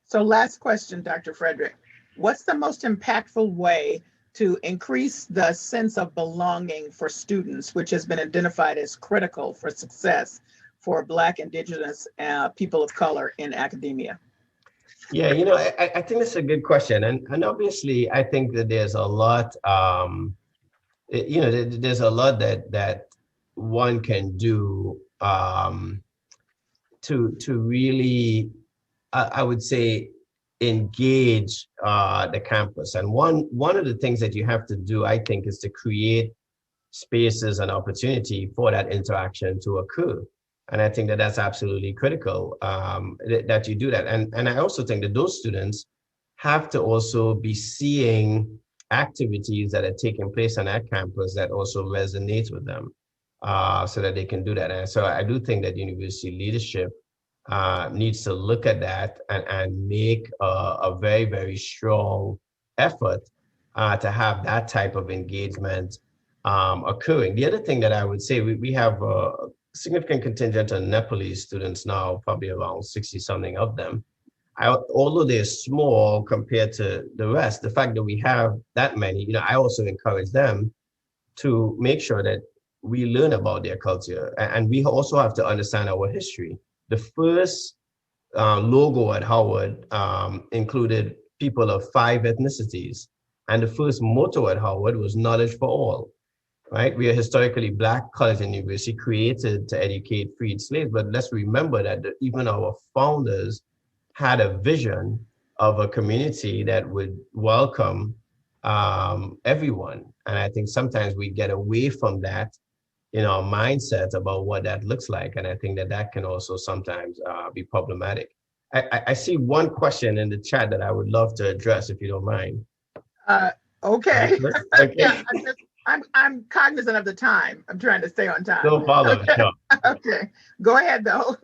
So last question, Dr. Frederick. What's the most impactful way to increase the sense of belonging for students, which has been identified as critical for success for Black, Indigenous, people of color in academia? Yeah, I think that's a good question. And obviously, I think that there's a lot, there's a lot that one can do to really, I would say, engage the campus. And one of the things that you have to do, I think, is to create spaces and opportunity for that interaction to occur. And I think that that's absolutely critical, that you do that. And I also think that those students have to also be seeing activities that are taking place on that campus that also resonate with them, so that they can do that. And so I do think that university leadership needs to look at that and make a very, very strong effort to have that type of engagement occurring. The other thing that I would say, we have a significant contingent of Nepalese students now, probably around 60 something of them. Although they're small compared to the rest, the fact that we have that many, I also encourage them to make sure that we learn about their culture. And we also have to understand our history. The first logo at Howard included people of 5 ethnicities. And the first motto at Howard was knowledge for all, right? We are historically Black college and university created to educate freed slaves. But let's remember that even our founders had a vision of a community that would welcome everyone. And I think sometimes we get away from that in our mindset about what that looks like. And I think that can also sometimes be problematic. I see one question in the chat that I would love to address, if you don't mind. Okay. Okay. Yeah, I'm cognizant of the time. I'm trying to stay on time. No problem. Okay. Sure. Okay. Go ahead, though.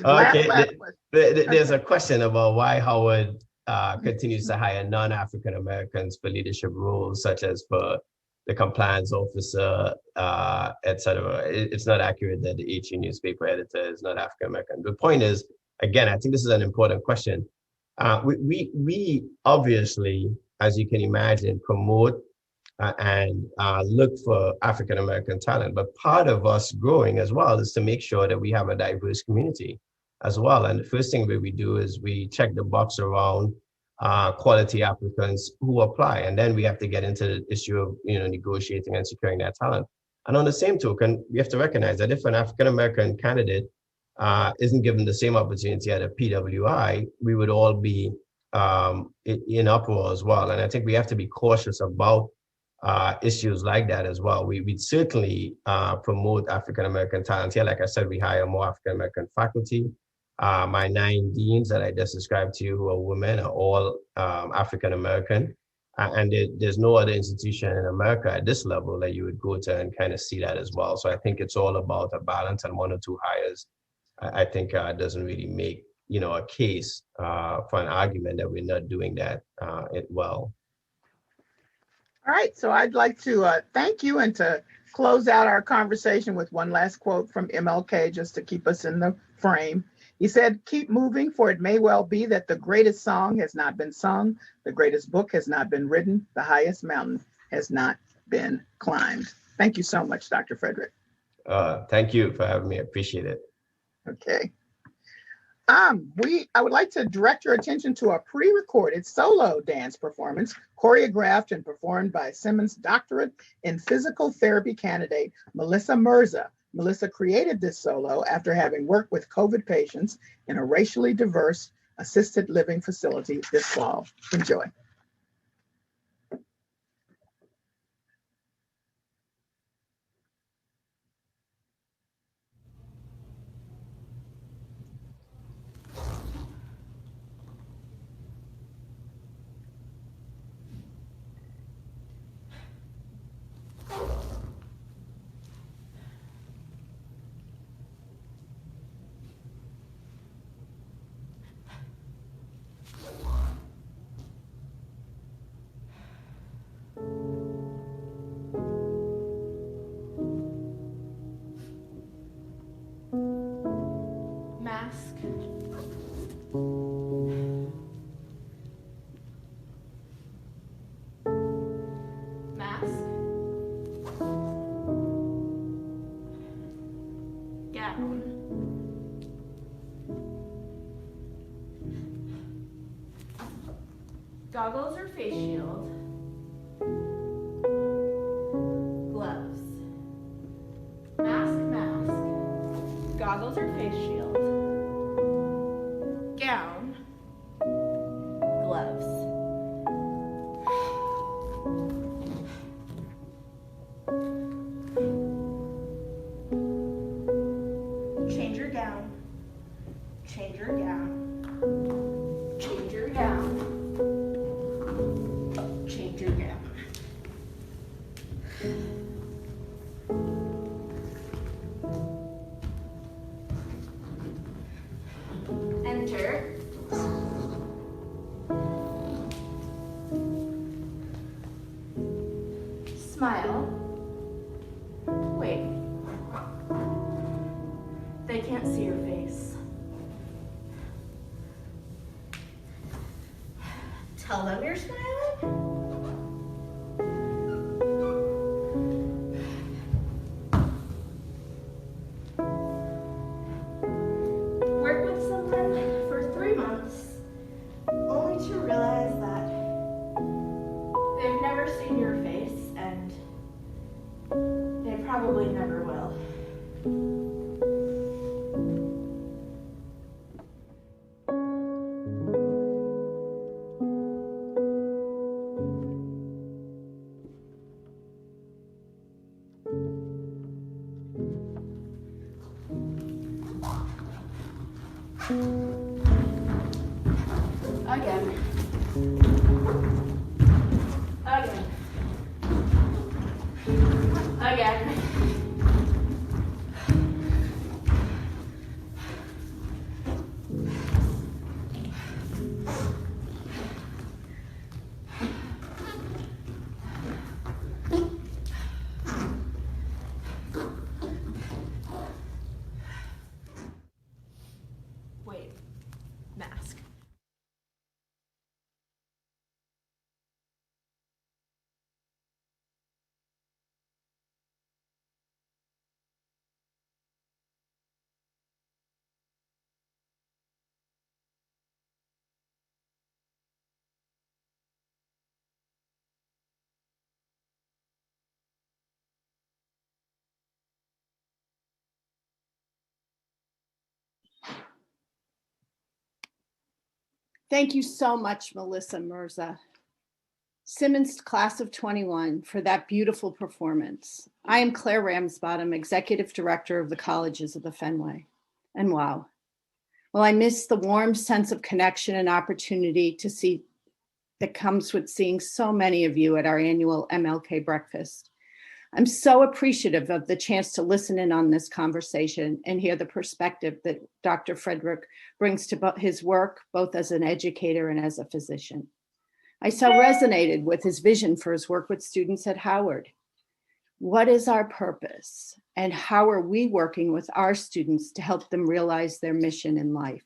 Okay. Last question. There's a question about why Howard continues to hire non-African Americans for leadership roles, such as for the compliance officer, et cetera. It's not accurate that the HE newspaper editor is not African American. The point is, again, I think this is an important question. We obviously, as you can imagine, promote and look for African American talent. But part of us growing as well is to make sure that we have a diverse community as well. And the first thing that we do is we check the box around quality applicants who apply. And then we have to get into the issue of negotiating and securing that talent. And on the same token, we have to recognize that if an African American candidate isn't given the same opportunity at a PWI, we would all be in uproar as well. And I think we have to be cautious about issues like that as well. We'd certainly promote African American talent here. Like I said, we hire more African American faculty. My 9 deans that I just described to you, who are women, are all African American. And there's no other institution in America at this level that you would go to and kind of see that as well. So I think it's all about a balance, and 1 or 2 hires, I think doesn't really make a case for an argument that we're not doing that well. All right, so I'd like to thank you, and to close out our conversation with one last quote from MLK, just to keep us in the frame. He said, "Keep moving, for it may well be that the greatest song has not been sung, the greatest book has not been written, the highest mountain has not been climbed." Thank you so much, Dr. Frederick. Thank you for having me. I appreciate it. Okay. I would like to direct your attention to a pre-recorded solo dance performance choreographed and performed by Simmons Doctorate in Physical Therapy candidate Melissa Mirza. Melissa created this solo after having worked with COVID patients in a racially diverse assisted living facility this fall. Enjoy. Mask. Mask. Gown. Goggles or face shield. Goggles or face shield. Gown. Gloves. Change your gown. Change your gown. Change your gown. Change your gown. Enter. Smile. Wait. They can't see your face. Tell them you're smiling. Work with someone for 3 months, only to realize that they've never seen your face and they probably never will. Again. Again. Again. Wait. Mask. Thank you so much, Melissa Mirza. Simmons Class of 21 for that beautiful performance. I am Claire Ramsbottom, Executive Director of the Colleges of the Fenway. And wow, well, I miss the warm sense of connection and opportunity to see that comes with seeing so many of you at our annual MLK Breakfast. I'm so appreciative of the chance to listen in on this conversation and hear the perspective that Dr. Frederick brings to his work, both as an educator and as a physician. I so resonated with his vision for his work with students at Howard. What is our purpose and how are we working with our students to help them realize their mission in life?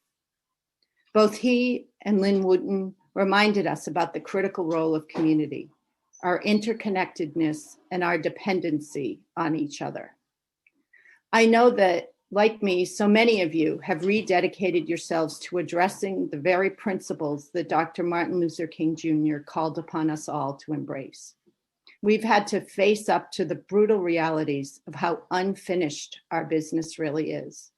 Both he and Lynn Wooten reminded us about the critical role of community, our interconnectedness, and our dependency on each other. I know that, like me, so many of you have rededicated yourselves to addressing the very principles that Dr. Martin Luther King Jr. called upon us all to embrace. We've had to face up to the brutal realities of how unfinished our business really is,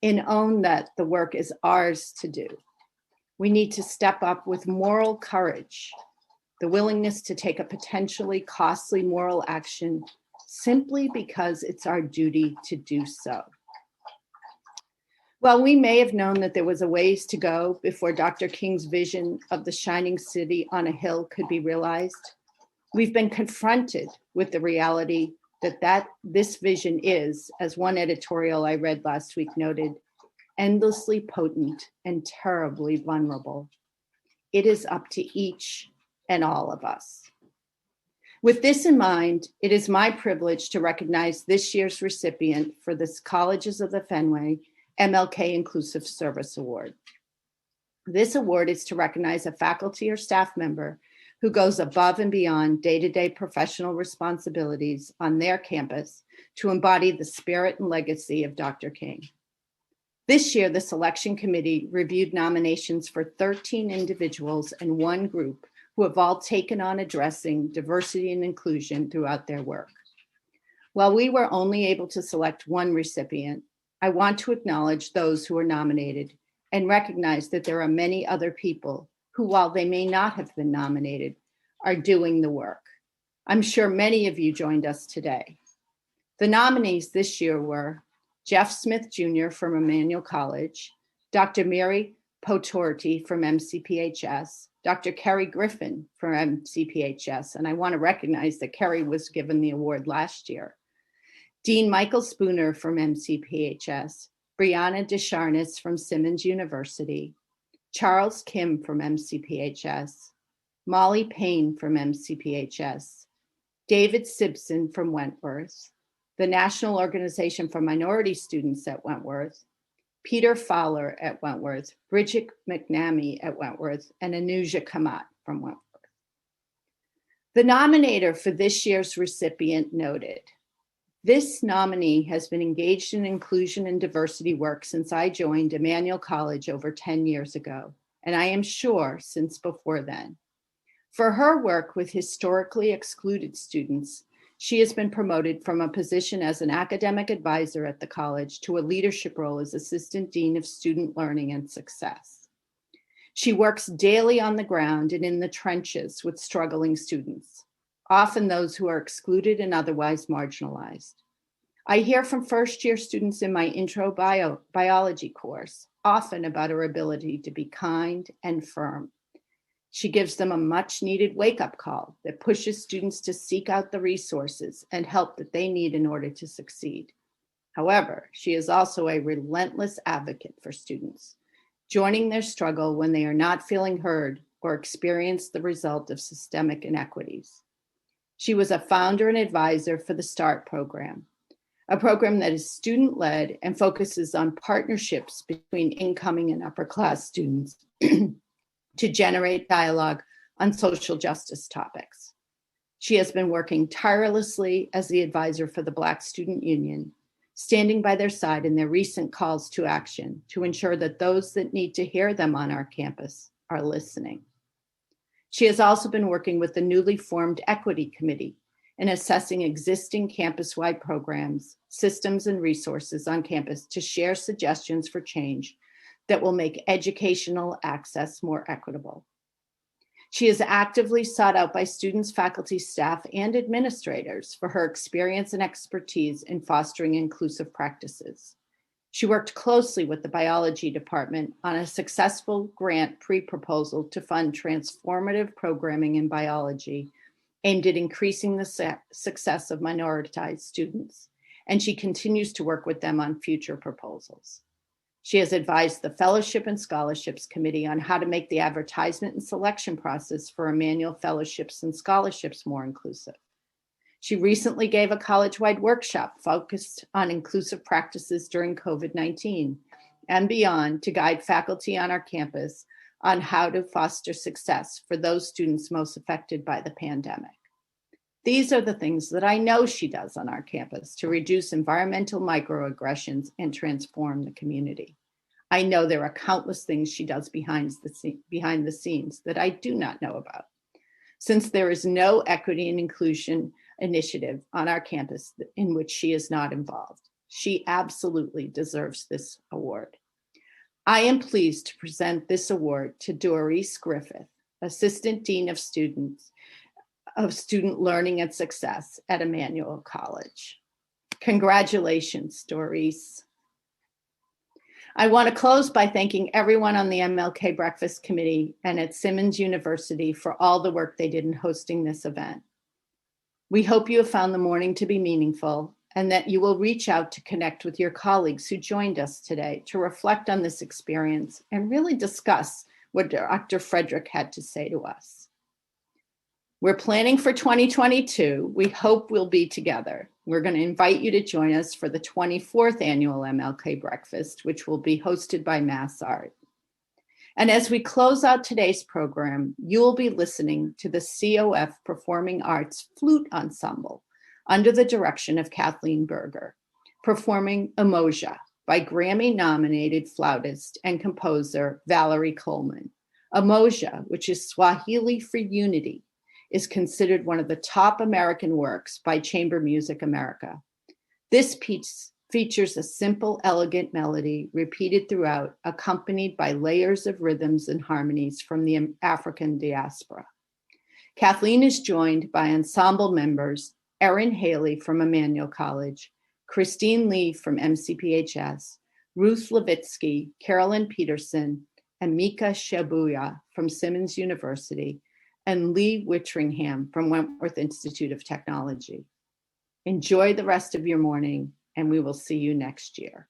and own that the work is ours to do. We need to step up with moral courage, the willingness to take a potentially costly moral action simply because it's our duty to do so. While we may have known that there was a ways to go before Dr. King's vision of the shining city on a hill could be realized, we've been confronted with the reality that this vision is, as one editorial I read last week noted, endlessly potent and terribly vulnerable. It is up to each and all of us. With this in mind, it is my privilege to recognize this year's recipient for the Colleges of the Fenway MLK Inclusive Service Award. This award is to recognize a faculty or staff member who goes above and beyond day-to-day professional responsibilities on their campus to embody the spirit and legacy of Dr. King. This year, the selection committee reviewed nominations for 13 individuals and one group who have all taken on addressing diversity and inclusion throughout their work. While we were only able to select one recipient, I want to acknowledge those who are nominated and recognize that there are many other people who, while they may not have been nominated, are doing the work. I'm sure many of you joined us today. The nominees this year were Jeff Smith Jr. from Emmanuel College, Dr. Mary Potorti from MCPHS, Dr. Kerry Griffin from MCPHS, and I want to recognize that Kerry was given the award last year, Dean Michael Spooner from MCPHS, Brianna Descharnes from Simmons University, Charles Kim from MCPHS, Molly Payne from MCPHS, David Simpson from Wentworth, the National Organization for Minority Students at Wentworth, Peter Fowler at Wentworth, Bridget McNamee at Wentworth, and Anuja Kamat from Wentworth. The nominator for this year's recipient noted, this nominee has been engaged in inclusion and diversity work since I joined Emmanuel College over 10 years ago, and I am sure since before then. For her work with historically excluded students, she has been promoted from a position as an academic advisor at the college to a leadership role as Assistant Dean of Student Learning and Success. She works daily on the ground and in the trenches with struggling students, often those who are excluded and otherwise marginalized. I hear from first-year students in my intro biology course, often about her ability to be kind and firm. She gives them a much-needed wake-up call that pushes students to seek out the resources and help that they need in order to succeed. However, she is also a relentless advocate for students, joining their struggle when they are not feeling heard or experience the result of systemic inequities. She was a founder and advisor for the START program, a program that is student-led and focuses on partnerships between incoming and upper-class students to generate dialogue on social justice topics. She has been working tirelessly as the advisor for the Black Student Union, standing by their side in their recent calls to action to ensure that those that need to hear them on our campus are listening. She has also been working with the newly formed Equity Committee in assessing existing campus-wide programs, systems, and resources on campus to share suggestions for change that will make educational access more equitable. She is actively sought out by students, faculty, staff, and administrators for her experience and expertise in fostering inclusive practices. She worked closely with the biology department on a successful grant pre-proposal to fund transformative programming in biology aimed at increasing the success of minoritized students, and she continues to work with them on future proposals. She has advised the Fellowship and Scholarships Committee on how to make the advertisement and selection process for Emmanuel Fellowships and Scholarships more inclusive. She recently gave a college-wide workshop focused on inclusive practices during COVID-19 and beyond to guide faculty on our campus on how to foster success for those students most affected by the pandemic. These are the things that I know she does on our campus to reduce environmental microaggressions and transform the community. I know there are countless things she does behind the scenes that I do not know about. Since there is no equity and inclusion initiative on our campus in which she is not involved, she absolutely deserves this award. I am pleased to present this award to Doris Griffith, Assistant Dean of Student Learning and Success at Emmanuel College. Congratulations, Doris. I want to close by thanking everyone on the MLK Breakfast Committee and at Simmons University for all the work they did in hosting this event. We hope you have found the morning to be meaningful and that you will reach out to connect with your colleagues who joined us today to reflect on this experience and really discuss what Dr. Frederick had to say to us. We're planning for 2022. We hope we'll be together. We're going to invite you to join us for the 24th Annual MLK Breakfast, which will be hosted by Mass Art. And as we close out today's program, you'll be listening to the COF Performing Arts Flute Ensemble under the direction of Kathleen Berger, performing Emoja by Grammy-nominated flautist and composer Valerie Coleman. Emoja, which is Swahili for unity, is considered one of the top American works by Chamber Music America. This piece features a simple, elegant melody repeated throughout, accompanied by layers of rhythms and harmonies from the African diaspora. Kathleen is joined by ensemble members Erin Haley from Emmanuel College, Christine Lee from MCPHS, Ruth Levitsky, Carolyn Peterson, and Mika Shabuya from Simmons University, and Lee Wittringham from Wentworth Institute of Technology. Enjoy the rest of your morning, and we will see you next year.